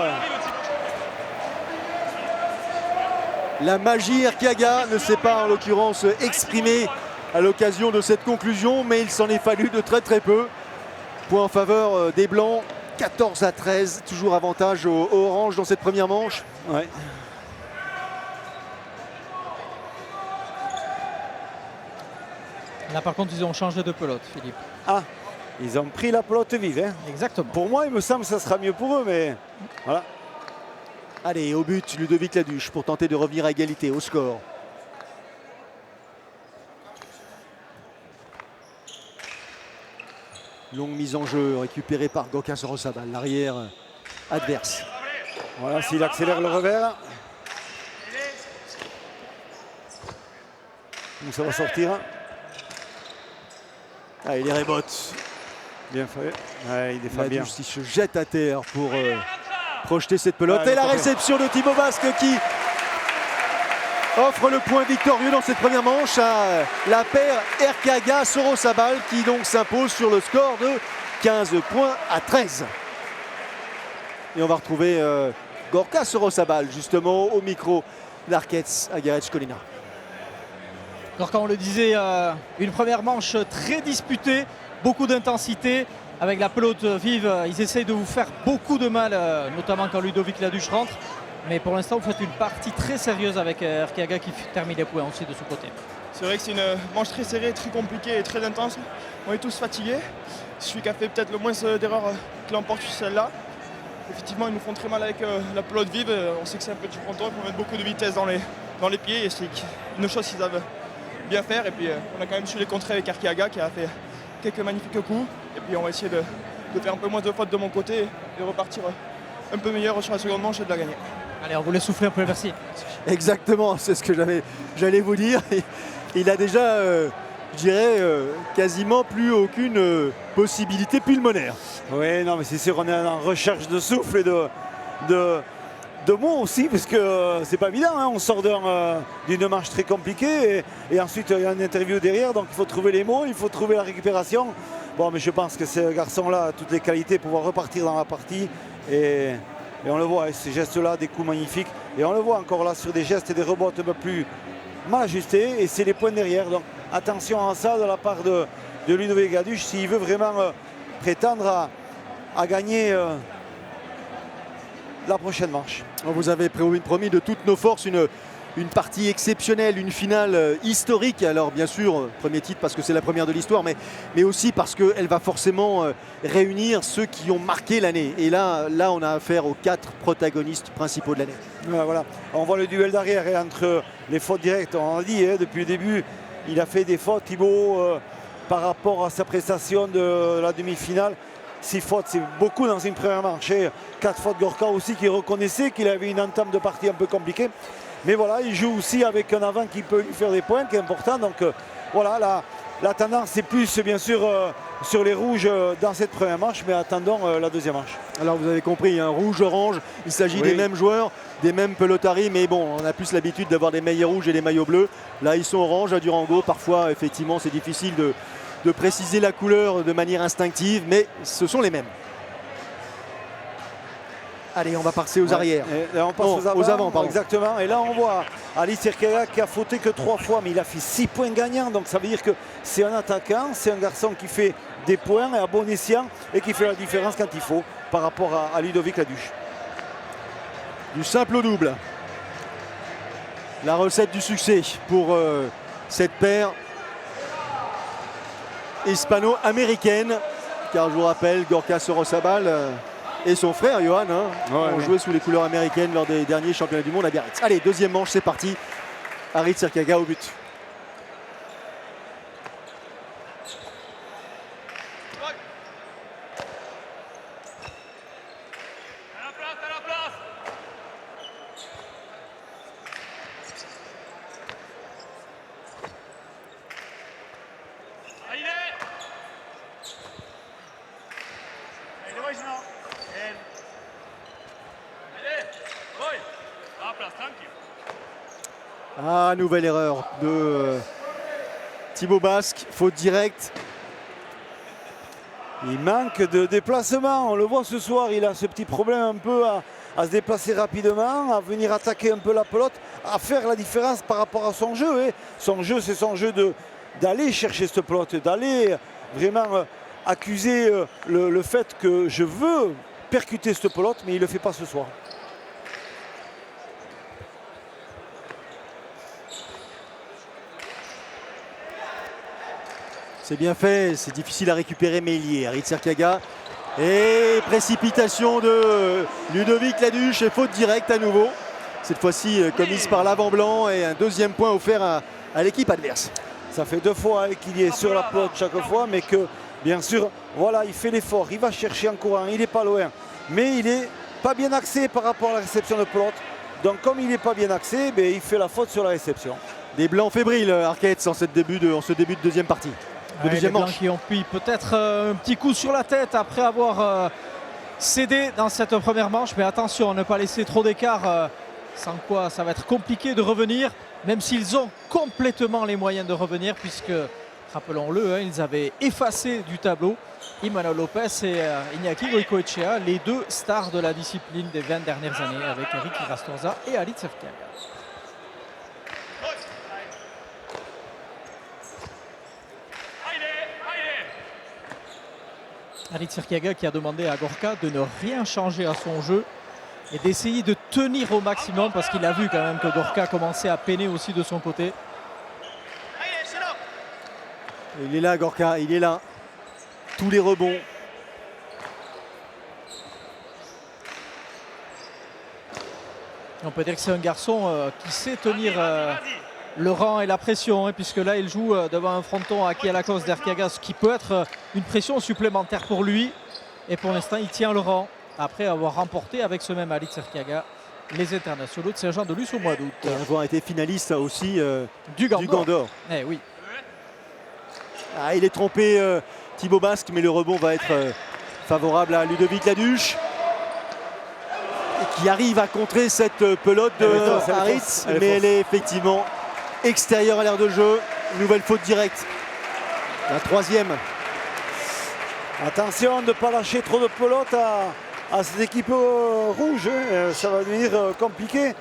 La magie Erkiaga ne s'est pas en l'occurrence exprimée à l'occasion de cette conclusion, mais il s'en est fallu de très très peu. Point en faveur des Blancs, 14-13, toujours avantage au orange dans cette première manche. Ouais. Là par contre ils ont changé de pelote, Philippe. Ah, ils ont pris la pelote vive. Hein. Exactement. Pour moi, il me semble que ça sera mieux pour eux, mais voilà. Allez, au but, Ludovic Laduche pour tenter de revenir à égalité au score. Longue mise en jeu récupérée par Gorka Sorosabal, l'arrière adverse. Voilà, s'il accélère le revers. Où ça va sortir. Ah, il les rébote. Bien fait. Ouais, il défend bien. Laduche qui se jette à terre pour projeter cette pelote. Ouais, et la réception de Thibaut Basque qui offre le point victorieux dans cette première manche à la paire Erkaga Sorosabal qui donc s'impose sur le score de 15 points à 13. Et on va retrouver Gorka Sorosabal justement au micro d'Arkets à Garech-Colina. Gorka, on le disait, une première manche très disputée, beaucoup d'intensité. Avec la pelote vive, ils essayent de vous faire beaucoup de mal, notamment quand Ludovic Laduche rentre. Mais pour l'instant, vous faites une partie très sérieuse avec Erkiaga qui termine les points aussi de ce côté. C'est vrai que c'est une manche très serrée, très compliquée et très intense. On est tous fatigués. Celui qui a fait peut-être le moins d'erreurs qui l'emporte sur celle-là. Effectivement, ils nous font très mal avec la pelote vive. On sait que c'est un petit fronton, il faut mettre beaucoup de vitesse dans les pieds. Et c'est une chose qu'ils savent bien faire. Et puis on a quand même su les contrer avec Erkiaga qui a fait quelques magnifiques coups. Et puis on va essayer de faire un peu moins de fautes de mon côté et repartir un peu meilleur sur la seconde manche et de la gagner. Allez, on voulait souffler un peu, merci. Exactement, c'est ce que j'allais vous dire. Il a déjà, je dirais, quasiment plus aucune possibilité pulmonaire. Oui, non, mais c'est sûr, on est en recherche de souffle et de mots aussi, parce que c'est pas évident, hein. On sort d'une marche très compliquée et ensuite il y a une interview derrière, donc il faut trouver les mots, il faut trouver la récupération. Bon, mais je pense que ce garçon-là a toutes les qualités pour pouvoir repartir dans la partie et on le voit, hein, ces gestes-là, des coups magnifiques, et on le voit encore là sur des gestes et des rebots un peu plus mal ajustés, et c'est les points derrière, donc attention à ça de la part de Ludovic Laduche s'il veut vraiment prétendre à gagner la prochaine manche. On vous avait promis de toutes nos forces une partie exceptionnelle, une finale historique. Alors bien sûr, premier titre parce que c'est la première de l'histoire, mais aussi parce qu'elle va forcément réunir ceux qui ont marqué l'année. Et là, on a affaire aux 4 protagonistes principaux de l'année. Voilà. On voit le duel d'arrière entre les fautes directes. On a dit depuis le début, il a fait des fautes, Thibaut, par rapport à sa prestation de la demi-finale. 6 fautes, c'est beaucoup dans une première manche. 4 fautes Gorka aussi qui reconnaissait qu'il avait une entame de partie un peu compliquée. Mais voilà, il joue aussi avec un avant qui peut lui faire des points, qui est important. Donc voilà, la tendance c'est plus bien sûr sur les rouges dans cette première manche, mais attendons la deuxième manche. Alors vous avez compris, hein, rouge-orange, il s'agit des mêmes joueurs, des mêmes pelotaris, mais bon, on a plus l'habitude d'avoir des maillots rouges et des maillots bleus. Là, ils sont orange à Durango. Parfois, effectivement, c'est difficile de préciser la couleur de manière instinctive, mais ce sont les mêmes. Allez, on va passer aux arrières. Et là, on passe aux avant, pardon. Exactement. Et là, on voit Ali Serkaya qui a fauté que 3 fois, mais il a fait 6 points gagnants. Donc ça veut dire que c'est un attaquant, c'est un garçon qui fait des points et à bon escient et qui fait la différence quand il faut par rapport à Ludovic Laduche. Du simple au double. La recette du succès pour cette paire hispano-américaine. Car je vous rappelle, Gorka Sorosabal et son frère Johan ont joué sous les couleurs américaines lors des derniers championnats du monde à Biarritz. Allez, deuxième manche, c'est parti. Arit Serkaga au but. Ah, nouvelle erreur de Thibaut Basque, faute directe. Il manque de déplacement, on le voit ce soir, il a ce petit problème un peu à se déplacer rapidement, à venir attaquer un peu la pelote, à faire la différence par rapport à son jeu. Et son jeu, c'est son jeu d'aller chercher cette pelote, d'aller vraiment accuser le fait que je veux percuter cette pelote, mais il ne le fait pas ce soir. C'est bien fait, c'est difficile à récupérer, mais il y est. Arit Serkaga. Et précipitation de Ludovic Laduche et faute directe à nouveau. Cette fois-ci commise par l'avant-blanc et un deuxième point offert à l'équipe adverse. Ça fait 2 fois qu'il est sur la pelote chaque fois, mais que bien sûr, voilà, il fait l'effort, il va chercher en courant, il n'est pas loin. Mais il n'est pas bien axé par rapport à la réception de pelote. Donc comme il n'est pas bien axé, il fait la faute sur la réception. Des blancs fébriles, Arquette, en ce début de deuxième partie. De deuxième les manche. Blancs qui ont pris peut-être un petit coup sur la tête après avoir cédé dans cette première manche. Mais attention, ne pas laisser trop d'écart, sans quoi ça va être compliqué de revenir. Même s'ils ont complètement les moyens de revenir, puisque, rappelons-le, ils avaient effacé du tableau Imanol Lopez et Iñaki Goicoechea, les 2 stars de la discipline des 20 dernières années, avec Eric Rastorza et Alit Serkaga. Alit Serkaga qui a demandé à Gorka de ne rien changer à son jeu et d'essayer de tenir au maximum, parce qu'il a vu quand même que Gorka commençait à peiner aussi de son côté. Il est là, Gorka, il est là. Tous les rebonds. On peut dire que c'est un garçon qui sait tenir le rang et la pression, puisque là il joue devant un fronton à Kialakos d'Erkaga, ce qui peut être une pression supplémentaire pour lui. Et pour l'instant il tient le rang après avoir remporté avec ce même Alit Serkaga les internationaux de Saint-Jean-de-Luz au mois d'août. Et avoir été finaliste aussi du Gandor. Eh oui. Ah, il est trompé Thibaut Basque, mais le rebond va être favorable à Ludovic Laduche. Et qui arrive à contrer cette pelote de Haritz, mais elle est effectivement extérieure à l'aire de jeu. Nouvelle faute directe. La 3e. Attention de ne pas lâcher trop de pelotes à cette équipe rouge. Ça va devenir compliqué.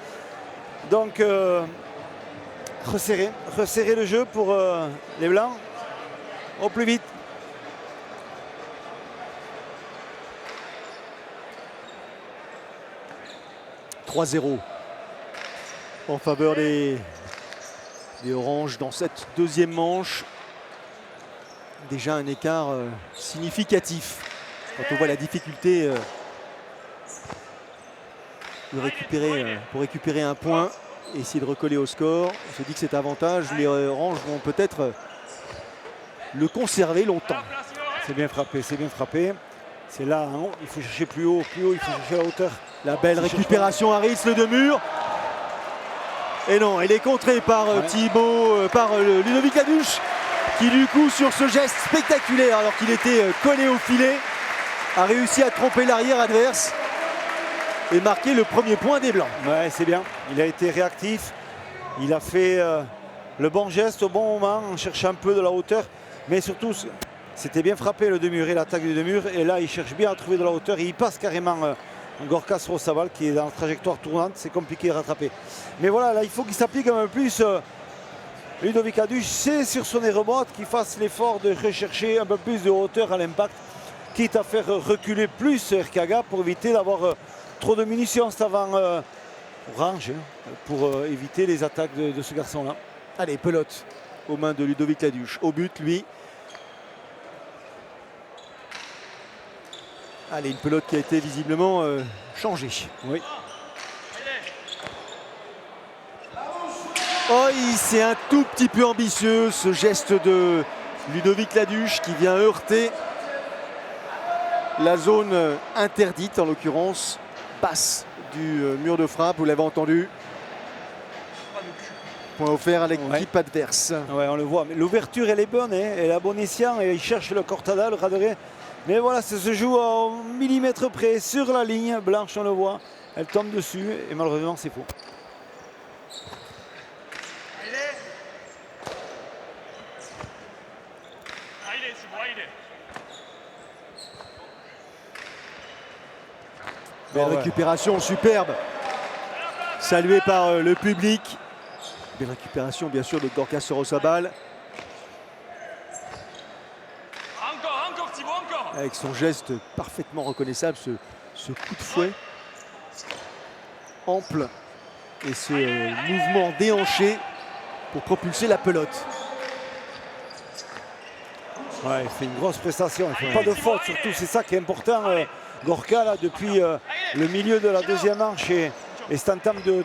Donc resserrer le jeu pour les Blancs au plus vite. « 3-0 en faveur des Oranges dans cette deuxième manche. Déjà un écart significatif quand on voit la difficulté de récupérer un point et essayer de recoller au score. On se dit que cet avantage, les Oranges vont peut-être le conserver longtemps. C'est bien frappé, c'est bien frappé. C'est là, hein, il faut chercher plus haut, il faut chercher la hauteur. La belle récupération Haritz, le demi-mur. Et non, il est contré par Ludovic Laduche, qui du coup sur ce geste spectaculaire alors qu'il était collé au filet a réussi à tromper l'arrière adverse et marquer le premier point des Blancs. Ouais, c'est bien, il a été réactif, il a fait le bon geste au bon moment en cherchant un peu de la hauteur, mais surtout c'était bien frappé le demi-mur et l'attaque du demi-mur, et là il cherche bien à trouver de la hauteur et il passe carrément Gorka Sorosabal qui est dans la trajectoire tournante, c'est compliqué à rattraper. Mais voilà, là il faut qu'il s'applique un peu plus. Ludovic Laduche, c'est sur son aérobote qu'il fasse l'effort de rechercher un peu plus de hauteur à l'impact, quitte à faire reculer plus Erkaga pour éviter d'avoir trop de munitions avant Orange, pour éviter les attaques de ce garçon-là. Allez, pelote aux mains de Ludovic Laduche. Au but, lui. Allez, une pelote qui a été visiblement changée. Oui. Oh, c'est un tout petit peu ambitieux ce geste de Ludovic Laduche qui vient heurter la zone interdite, en l'occurrence basse du mur de frappe, vous l'avez entendu. Point offert à l'équipe adverse. Ouais, on le voit, mais l'ouverture elle est bonne, hein, elle a bon escient et il cherche le Cortada, le Raderet. Mais voilà, ça se joue au millimètre près sur la ligne blanche, on le voit. Elle tombe dessus et malheureusement c'est faux. Belle récupération superbe, saluée par le public. Belle récupération bien sûr de Gorka Sorosabal. Avec son geste parfaitement reconnaissable, ce coup de fouet ample et ce mouvement déhanché pour propulser la pelote. Ouais, il fait une grosse prestation, il ne fait pas de faute surtout, c'est ça qui est important. Gorka là, depuis le milieu de la deuxième manche et cette entame de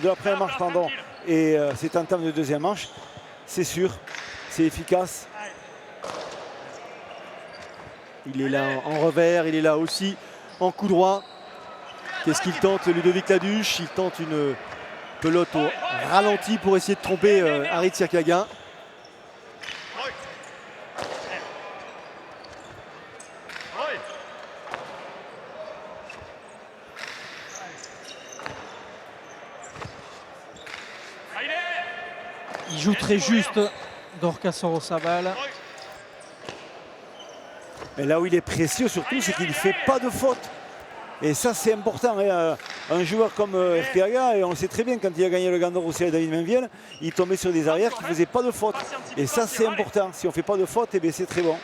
la première manche, pardon, et cette entame de deuxième manche, c'est sûr, c'est efficace. Il est là en revers, il est là aussi en coup droit. Qu'est-ce qu'il tente, Ludovic Laduche? Il tente une pelote au ralenti pour essayer de tromper Haritz Erkaga. Il joue très juste, Gorka Sorosabal. Mais là où il est précieux surtout, c'est qu'il ne fait pas de faute. Et ça c'est important. Hein. Un joueur comme Erkaga, et on le sait très bien quand il a gagné le Gant d'Or aussi à David Mainviel, il tombait sur des arrières qui ne faisaient pas de faute. Et ça c'est important. Si on ne fait pas de faute, eh c'est très bon.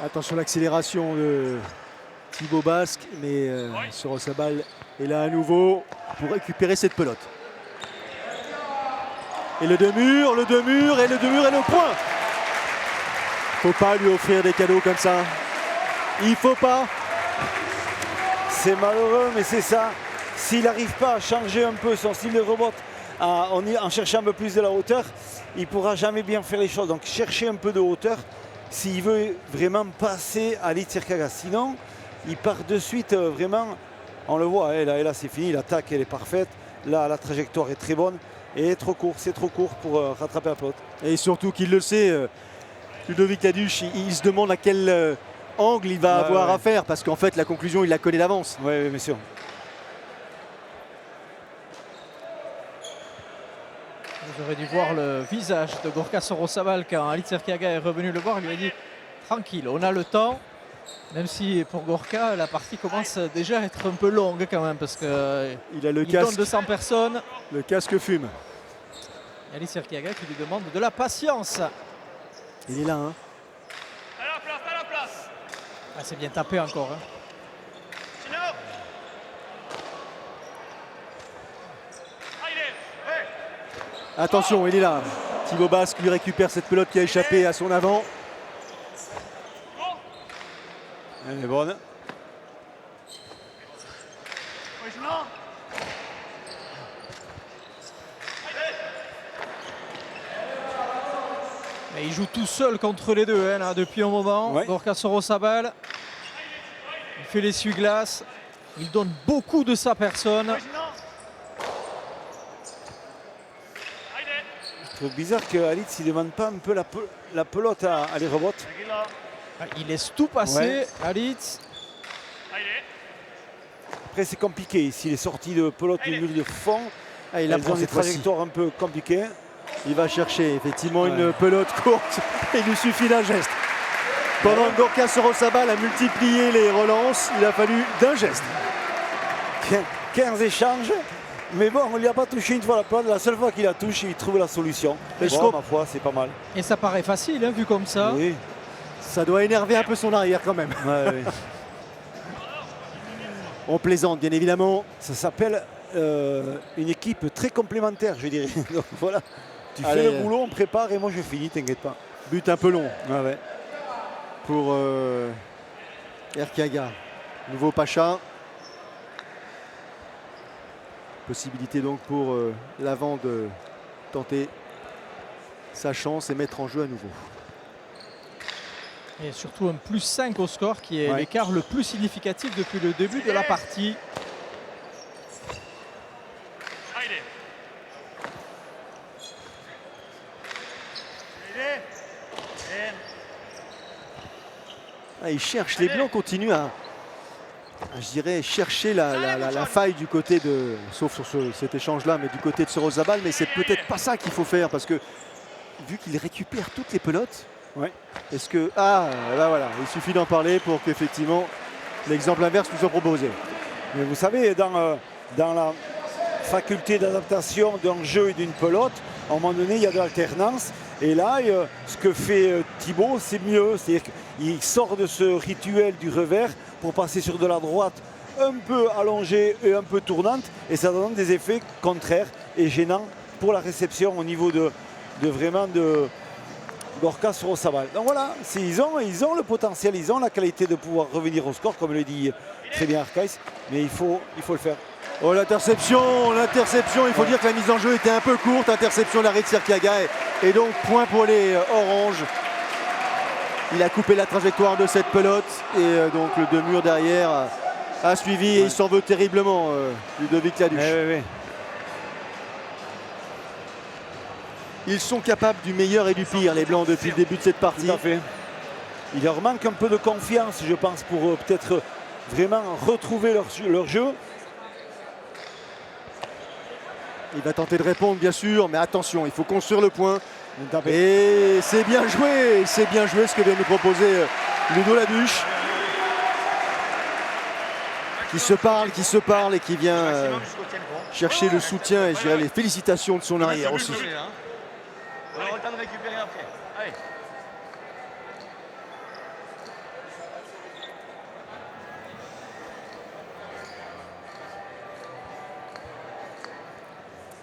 Attention l'accélération de Thibaut Basque, mais Sorosabal est là à nouveau pour récupérer cette pelote. Et le deux-murs, et le deux-murs et le point. Faut pas lui offrir des cadeaux comme ça. Il faut pas. C'est malheureux, mais c'est ça. S'il n'arrive pas à changer un peu son style de rebot en cherchant un peu plus de la hauteur, il ne pourra jamais bien faire les choses. Donc chercher un peu de hauteur s'il veut vraiment passer à Haritz Erkaga. Sinon, il part de suite vraiment. On le voit, et là c'est fini. L'attaque elle est parfaite. Là, la trajectoire est très bonne. Et c'est trop court pour rattraper la pelote. Et surtout qu'il le sait, Ludovic Laduche, il se demande à quel angle il va avoir à faire, parce qu'en fait la conclusion il la connaît d'avance. Oui, bien sûr. Vous aurez dû voir le visage de Gorka Sorosabal quand Alitz Erkiaga est revenu le voir. Il lui a dit tranquille, on a le temps. Même si pour Gorka, la partie commence déjà à être un peu longue quand même parce qu'il Il a le donne casque, 200 personnes. le casque fume. Et Alitz Erkiaga qui lui demande de la patience. Il est là, hein. À la place. Ah, c'est bien tapé encore. Hein. Attention, il est là. Thibaut Basque lui récupère cette pelote qui a échappé à son avant. Elle est bonne. Mais il joue tout seul contre les deux hein, là, depuis un moment. Ouais. Gorka Sorosabal. Il fait l'essuie-glace. Il donne beaucoup de sa personne. Je trouve bizarre que Alitz ne demande pas un peu la pelote à les rebotes. Il laisse tout passer, Ouais. Alitz. Après c'est compliqué ici, les sorties de pelote au milieu de fond. Ah, il Elles apprend ont des cette fois-ci. trajectoires un peu compliquées. Il va chercher effectivement une Ouais. pelote courte. Il lui suffit d'un geste. Pendant que Gorka Sorosabal a multiplié les relances, il a fallu d'un geste. 15 échanges. Mais bon, on ne lui a pas touché une fois la pelote. La seule fois qu'il la touche, il trouve la solution. Mais je Bon, trouve- ma foi, c'est pas mal. Et ça paraît facile, hein, vu comme ça. Oui. Ça doit énerver un peu son arrière quand même. Ouais, ouais. On plaisante bien évidemment. Ça s'appelle une équipe très complémentaire, je dirais. Donc voilà, tu fais Allez. le boulot, on prépare et moi je finis, t'inquiète pas. But un peu long Ouais, ouais. pour Erkiaga. Nouveau Pacha. Possibilité donc pour l'avant de tenter sa chance et mettre en jeu à nouveau. Et surtout un plus 5 au score qui est Ouais. l'écart le plus significatif depuis le début de la partie. Ah, il cherche, les Blancs continuent à, je dirais, chercher la faille du côté de, sauf sur cet échange-là, mais du côté de Sorosabal, mais c'est peut-être pas ça qu'il faut faire parce que vu qu'il récupère toutes les pelotes, Ouais. est-ce que, ah, là voilà, il suffit d'en parler pour qu'effectivement l'exemple inverse nous soit proposé. Mais vous savez, dans la faculté d'adaptation d'un jeu et d'une pelote, à un moment donné, il y a de l'alternance. Et là, ce que fait Thibaut, c'est mieux. C'est-à-dire qu'il sort de ce rituel du revers pour passer sur de la droite un peu allongée et un peu tournante. Et ça donne des effets contraires et gênants pour la réception au niveau de Gorka Sorosabal. Donc voilà, ils ont le potentiel, ils ont la qualité de pouvoir revenir au score, comme le dit très bien Arcaïs, mais il faut le faire. Oh, l'interception, il faut dire que la mise en jeu était un peu courte, interception d'Aritz Erkiaga et donc point pour les oranges. Il a coupé la trajectoire de cette pelote et donc le deux-murs derrière a suivi et il s'en veut terriblement, Ludovic Laduche. Ouais. Ils sont capables du meilleur et du pire, les Blancs, depuis le début de cette partie. Tout à fait. Il leur manque un peu de confiance, je pense, pour peut-être vraiment retrouver leur jeu. Il va tenter de répondre, bien sûr, mais attention, il faut construire le point. Et c'est bien joué ce que vient nous proposer Ludo Laduche. Qui se parle et qui vient chercher le soutien et je dirais les félicitations de son arrière aussi. On aura le temps de récupérer après. Allez.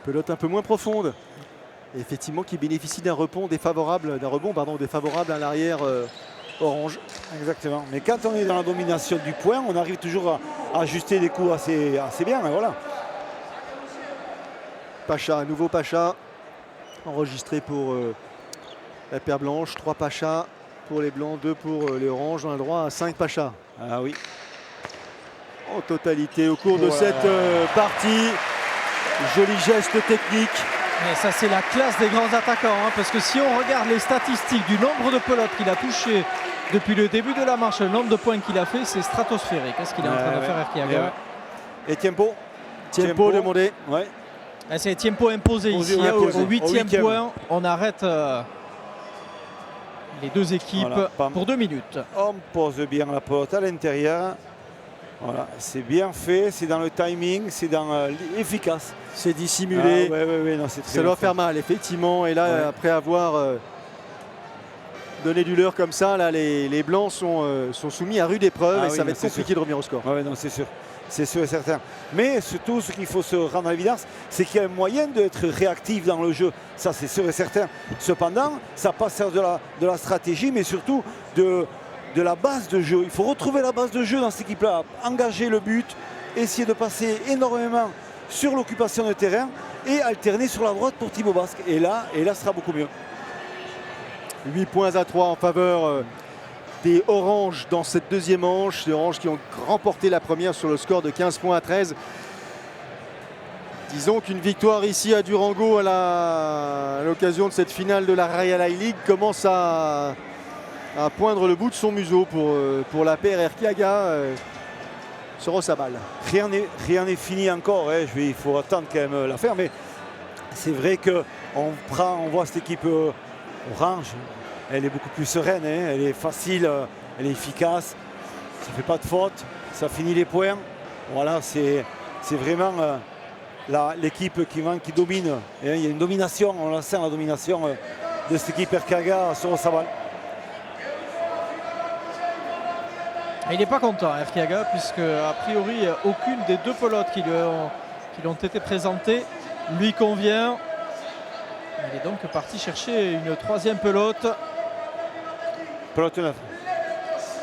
Pelote un peu moins profonde. Et effectivement qui bénéficie d'un rebond défavorable à l'arrière orange. Exactement. Mais quand on est dans la domination du point, on arrive toujours à ajuster les coups assez bien. Voilà. Pacha, un nouveau Pacha. Enregistré pour la paire blanche. 3 Pachas pour les blancs, 2 pour les oranges. On a le droit à 5 Pachas. Ah oui. En totalité au cours de Voilà. cette partie. Joli geste technique. Et ça c'est la classe des grands attaquants hein, parce que si on regarde les statistiques du nombre de pelotes qu'il a touché depuis le début de la marche, le nombre de points qu'il a fait, c'est stratosphérique. Qu'est-ce qu'il est en train de faire Erkiaga? Et tempo. Tempo demandé. Ouais. C'est tempo imposé ici. Imposé. Au Au 8e huitième. point, on arrête les deux équipes Voilà, pam. pour 2 minutes. On pose bien la pelote à l'intérieur. Voilà, c'est bien fait, c'est dans le timing, c'est dans l'efficace. C'est dissimulé. Non, c'est très Ça bien doit fait. faire mal, effectivement. Et là, Ouais. après avoir donné du leurre comme ça, là, les Blancs sont soumis à rude épreuve Ah et oui, ça va mais être c'est compliqué de revenir au score. Ouais, non, c'est sûr. C'est sûr et certain. Mais surtout, ce qu'il faut se rendre à l'évidence, c'est qu'il y a un moyen d'être réactif dans le jeu. Ça, c'est sûr et certain. Cependant, ça passe de la stratégie, mais surtout de la base de jeu. Il faut retrouver la base de jeu dans cette équipe-là. Engager le but, essayer de passer énormément sur l'occupation de terrain et alterner sur la droite pour Thibaut Basque. Et là, ce sera beaucoup mieux. 8 points à 3 en faveur des Oranges dans cette deuxième manche. Les Oranges qui ont remporté la première sur le score de 15 points à 13. Disons qu'une victoire ici à Durango à l'occasion de cette finale de la Royal High League commence à poindre le bout de son museau pour la paire Erkiaga. Sorosabal. Rien n'est fini encore. Hein. Il faut attendre quand même la faire. Mais c'est vrai qu'on voit cette équipe orange. Elle est beaucoup plus sereine. Hein. Elle est facile, elle est efficace. Ça ne fait pas de faute. Ça finit les points. Voilà, c'est vraiment l'équipe qui domine. Hein. Il y a une domination. On la sent, la domination de cette équipe Erkiaga sur Sorosabal. Et il n'est pas content, Erkiaga, puisque a priori aucune des deux pelotes qui lui ont été présentées lui convient. Il est donc parti chercher une troisième pelote. Pelote neuve.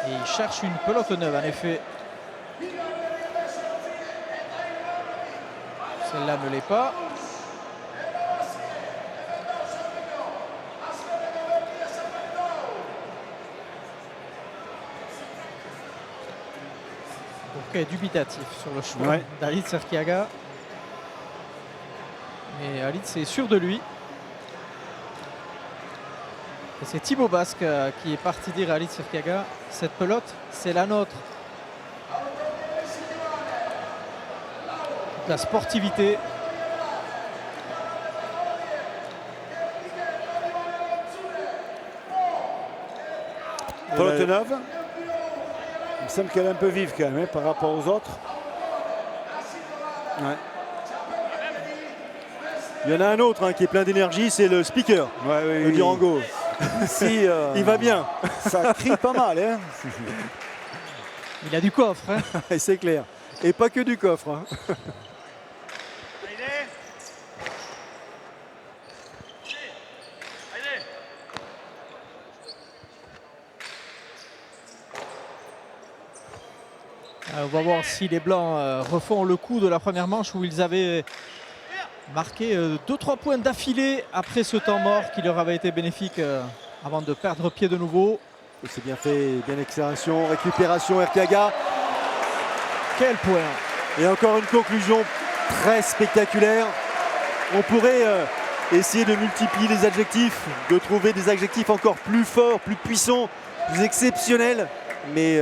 Et il cherche une pelote neuve, en effet. Celle-là ne l'est pas. Donc dubitatif sur le choix d'Alitz Erkiaga. Mais Alitz est sûr de lui. Et c'est Thibaut Basque qui est parti dire à Alitz Erkiaga, cette pelote, c'est la nôtre. La sportivité. Pelote neuve. Il me semble qu'elle est un peu vive quand même par rapport aux autres. Ouais. Il y en a un autre qui est plein d'énergie, c'est le speaker de Durango. Si, il va bien. Ça crie pas mal. Hein. Il a du coffre. Hein. C'est clair. Et pas que du coffre. Hein. On va voir si les Blancs refont le coup de la première manche où ils avaient marqué 2-3 points d'affilée après ce temps mort qui leur avait été bénéfique avant de perdre pied de nouveau. C'est bien fait, bien accélération, récupération Erkiaga. Quel point! Et encore une conclusion très spectaculaire. On pourrait essayer de multiplier les adjectifs, de trouver des adjectifs encore plus forts, plus puissants, plus exceptionnels. Mais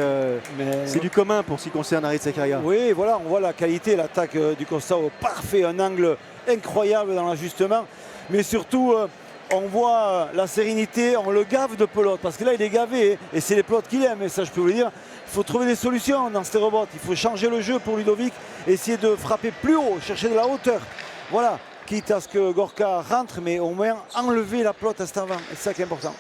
c'est du commun pour ce qui concerne Alitz Erkiaga. Oui, voilà, on voit la qualité, l'attaque du Costao parfait, un angle incroyable dans l'ajustement. Mais surtout, on voit la sérénité, on le gave de pelote. Parce que là, il est gavé et c'est les pelotes qu'il aime. Et ça, je peux vous le dire, il faut trouver des solutions dans ces robots. Il faut changer le jeu pour Ludovic, essayer de frapper plus haut, chercher de la hauteur. Voilà, quitte à ce que Gorka rentre, mais au moins enlever la pelote à cet avant. Et c'est ça qui est important.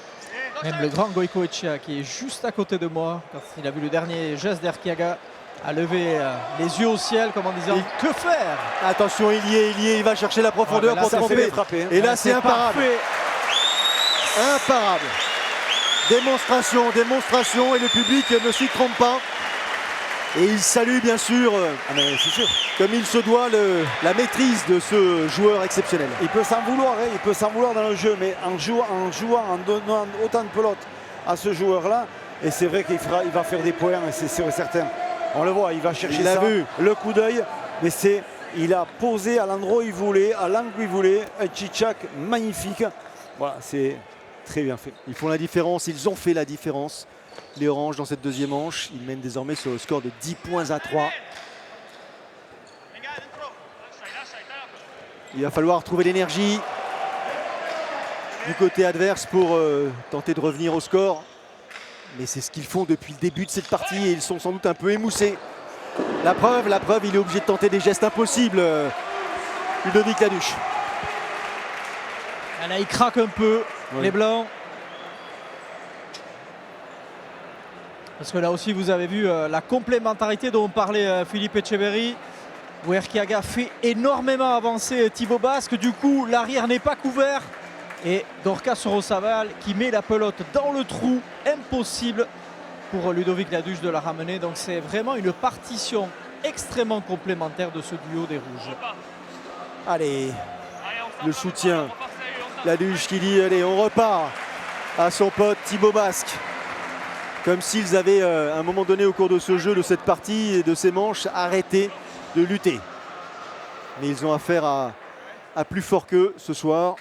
Même le grand Goïko Echea qui est juste à côté de moi, quand il a vu le dernier geste d'Erkiaga, a levé les yeux au ciel comme en disant que faire. Attention, il y est, il va chercher la profondeur là, pour ça tromper. fait frapper, hein. Et là, c'est imparable. Imparable. Démonstration, et le public ne s'y trompe pas. Et il salue bien sûr, c'est sûr, comme il se doit, la maîtrise de ce joueur exceptionnel. Il peut s'en vouloir, hein, il peut s'en vouloir dans le jeu, mais en jouant, en donnant autant de pelotes à ce joueur-là, et c'est vrai qu'il va faire des points, et c'est sûr et certain. On le voit, il va chercher ça, le coup d'œil, mais il a posé à l'endroit où il voulait, à l'angle où il voulait, un tchitchak magnifique. Voilà, c'est très bien fait. Ils font la différence, ils ont fait la différence. Les Oranges dans cette deuxième manche, ils mènent désormais sur le score de 10 points à 3. Il va falloir trouver l'énergie du côté adverse pour tenter de revenir au score. Mais c'est ce qu'ils font depuis le début de cette partie et ils sont sans doute un peu émoussés. La preuve, il est obligé de tenter des gestes impossibles. Ludovic Laduche. Là, il craque un peu, les Blancs. Parce que là aussi, vous avez vu la complémentarité dont parlait Philippe Etcheverry. Où Erkiaga fait énormément avancer Thibaut Basque. Du coup, l'arrière n'est pas couvert. Et Gorka Sorosaval qui met la pelote dans le trou. Impossible pour Ludovic Laduche de la ramener. Donc c'est vraiment une partition extrêmement complémentaire de ce duo des Rouges. Allez, le soutien. Laduche qui dit allez, on repart à son pote Thibaut Basque. Comme s'ils avaient à un moment donné au cours de ce jeu, de cette partie et de ces manches, arrêté de lutter. Mais ils ont affaire à plus fort qu'eux ce soir.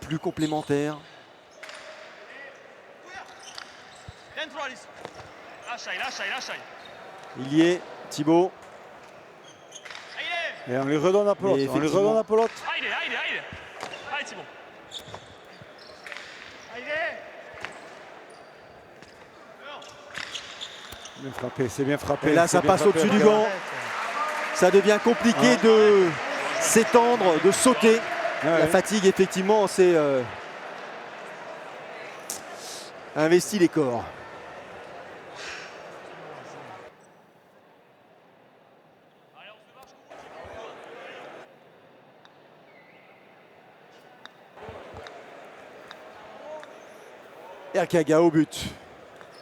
Plus complémentaire. Il y est, Thibaut. Et on lui redonne la pelote. Et On lui redonne la pelote. Bien frappé, c'est bien frappé. Et là, ça passe au-dessus du gant. Ça devient compliqué de s'étendre, de sauter. La fatigue, effectivement, c'est investi les corps. Erkiaga au but.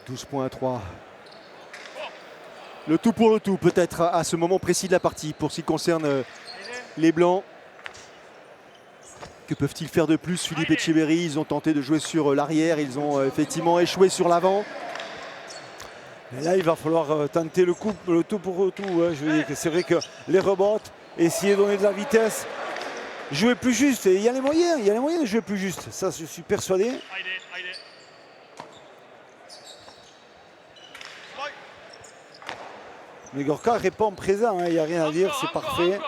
12 points à 3. Le tout pour le tout, peut-être à ce moment précis de la partie, pour ce qui concerne les Blancs. Que peuvent-ils faire de plus? Philippe Etcheverry, ils ont tenté de jouer sur l'arrière, ils ont effectivement échoué sur l'avant. Et là, il va falloir tenter le tout pour le tout. Hein. Je veux dire que c'est vrai que les rebonds, essayer de donner de la vitesse, jouer plus juste. Et il y a les moyens de jouer plus juste. Ça, je suis persuadé. Mais Gorka répond présent, il n'y a rien à dire, c'est parfait.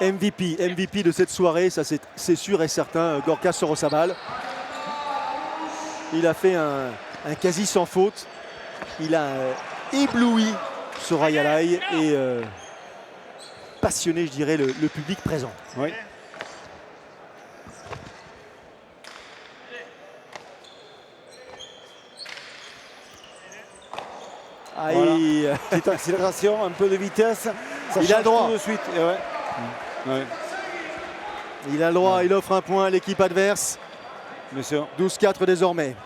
MVP de cette soirée, ça c'est sûr et certain, Gorka Sorosaval. Il a fait un quasi sans faute. Il a ébloui Soraya Lai et passionné, je dirais, le public présent. Oui. Voilà. Petite accélération, un peu de vitesse. Ça il a le droit. Tout de suite. Et ouais. Il a le droit, il offre un point à l'équipe adverse. 12-4 désormais.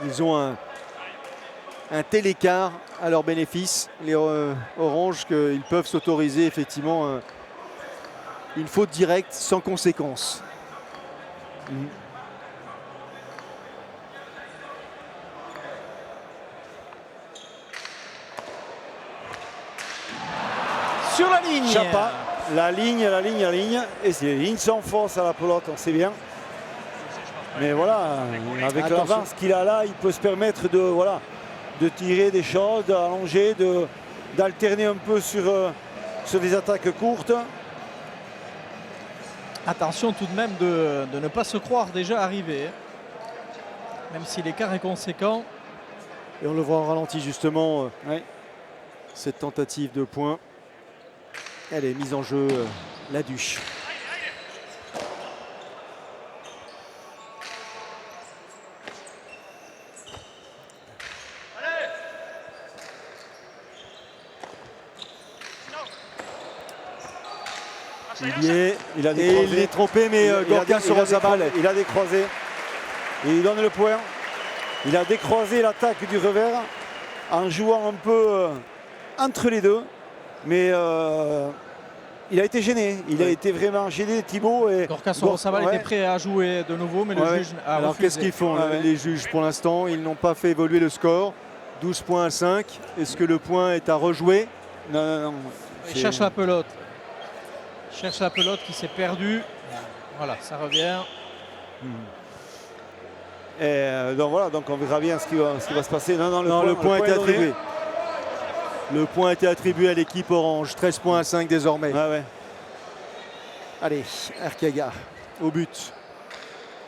Ils ont un tel écart à leur bénéfice, les Oranges, qu'ils peuvent s'autoriser effectivement une faute directe sans conséquence. Sur la ligne. Chapa, la ligne. Et c'est les lignes sans force à la pelote, on sait bien. Mais voilà, avec l'avance qu'il a là, il peut se permettre de tirer des choses, d'allonger, d'alterner un peu sur des attaques courtes. Attention tout de même de ne pas se croire déjà arrivé. Même si l'écart est conséquent. Et on le voit en ralenti justement, cette tentative de point. Elle est mise en jeu, Laduche. Il est trompé, mais Gorka Sorosaval. Il a décroisé. Et il donne le point. Il a décroisé l'attaque du revers en jouant un peu entre les deux. Mais il a été gêné. Il a été vraiment gêné, Thibaut. Gorka Sorosaval était prêt à jouer de nouveau, mais le juge a refusé. Alors qu'est-ce qu'ils font les juges pour l'instant? Ils n'ont pas fait évoluer le score. 12 points à 5. Est-ce que le point est à rejouer? Non. Il cherche la pelote. Il cherche la pelote qui s'est perdue. Voilà, ça revient. Et donc voilà, donc on verra bien ce qui va se passer. Non, Le point a été est donné. attribué. Le point a été attribué à l'équipe orange. 13 points à 5 désormais. Ouais, ouais. Allez, Arkaga au but.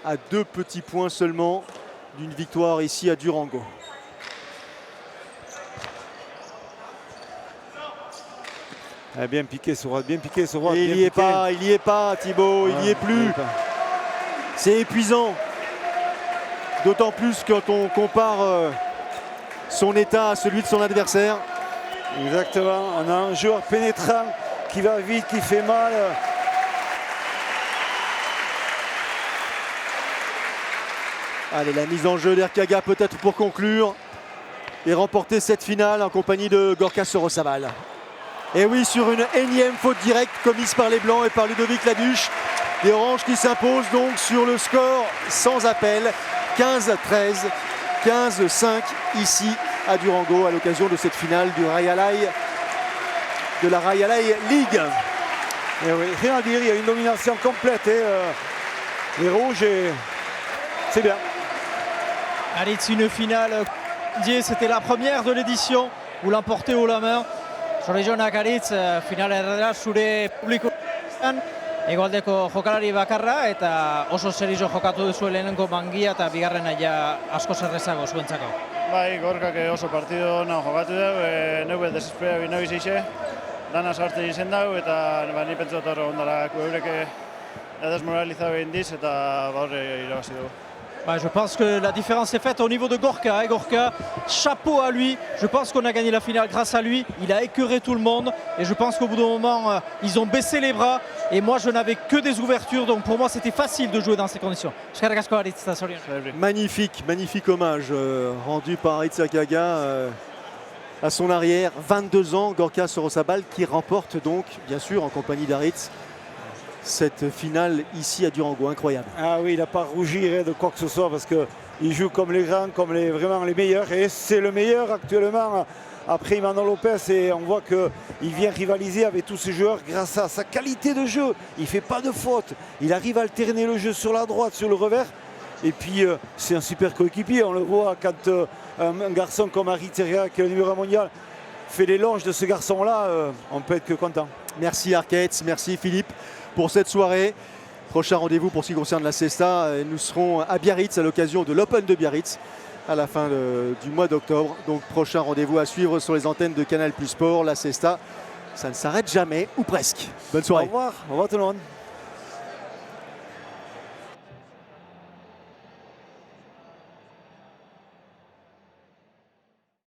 À 2 petits points seulement d'une victoire ici à Durango. Bien piqué sur droite, bien piqué sur droite. Et il n'y est pas Thibaut, il n'y est plus. C'est épuisant. D'autant plus quand on compare son état à celui de son adversaire. Exactement, on a un joueur pénétrant qui va vite, qui fait mal. Allez, la mise en jeu d'Arkaga peut-être pour conclure et remporter cette finale en compagnie de Gorka Sorosaval. Et oui, sur une énième faute directe commise par les Blancs et par Ludovic Laduche. Les Oranges qui s'imposent donc sur le score sans appel, 15-13, 15-5 ici à Durango à l'occasion de cette finale de la Rayalai League. Et oui, rien à dire, il y a une domination complète. Les rouges, c'est bien. Allez, c'est une finale. C'était la première de l'édition. Vous l'emportez haut la main. Zorionak Aritz, finalera zure publikoan hegoaldeko jokalari bakarra eta oso serio jokatu duzu lehenengo mangia eta bigarrena ja asko zerrezago zuentzako. Bai, Gorkak oso partido ona jokatu dugu, neuk desespera bina bizixe, dana sartzen izen dugu eta ni pentsatu hor ondara eurek desmoralizatu egin diz eta horre irabazi dugu. Je pense que la différence est faite au niveau de Gorka. Gorka, chapeau à lui. Je pense qu'on a gagné la finale grâce à lui. Il a écœuré tout le monde. Et je pense qu'au bout d'un moment, ils ont baissé les bras. Et moi, je n'avais que des ouvertures. Donc pour moi, c'était facile de jouer dans ces conditions. Magnifique, magnifique hommage rendu par Aritz Arkaga à son arrière. 22 ans, Gorka Sorosaval qui remporte donc, bien sûr, en compagnie d'Aritz, cette finale ici à Durango, incroyable. Ah oui, il n'a pas rougi de quoi que ce soit parce qu'il joue comme les grands, comme vraiment les meilleurs. Et c'est le meilleur actuellement après Imanol Lopez. Et on voit qu'il vient rivaliser avec tous ces joueurs grâce à sa qualité de jeu. Il ne fait pas de faute. Il arrive à alterner le jeu sur la droite, sur le revers. Et puis c'est un super coéquipier. On le voit quand un garçon comme Aritz Arkaga, qui est le numéro 1 mondial, fait l'éloge de ce garçon-là, on peut être que content. Merci Arkaitz, merci Philippe pour cette soirée. Prochain rendez-vous pour ce qui concerne la Cesta. Nous serons à Biarritz à l'occasion de l'Open de Biarritz à la fin du mois d'octobre. Donc prochain rendez-vous à suivre sur les antennes de Canal+ Sport. La Cesta, ça ne s'arrête jamais, ou presque. Bonne soirée. Au revoir tout le monde.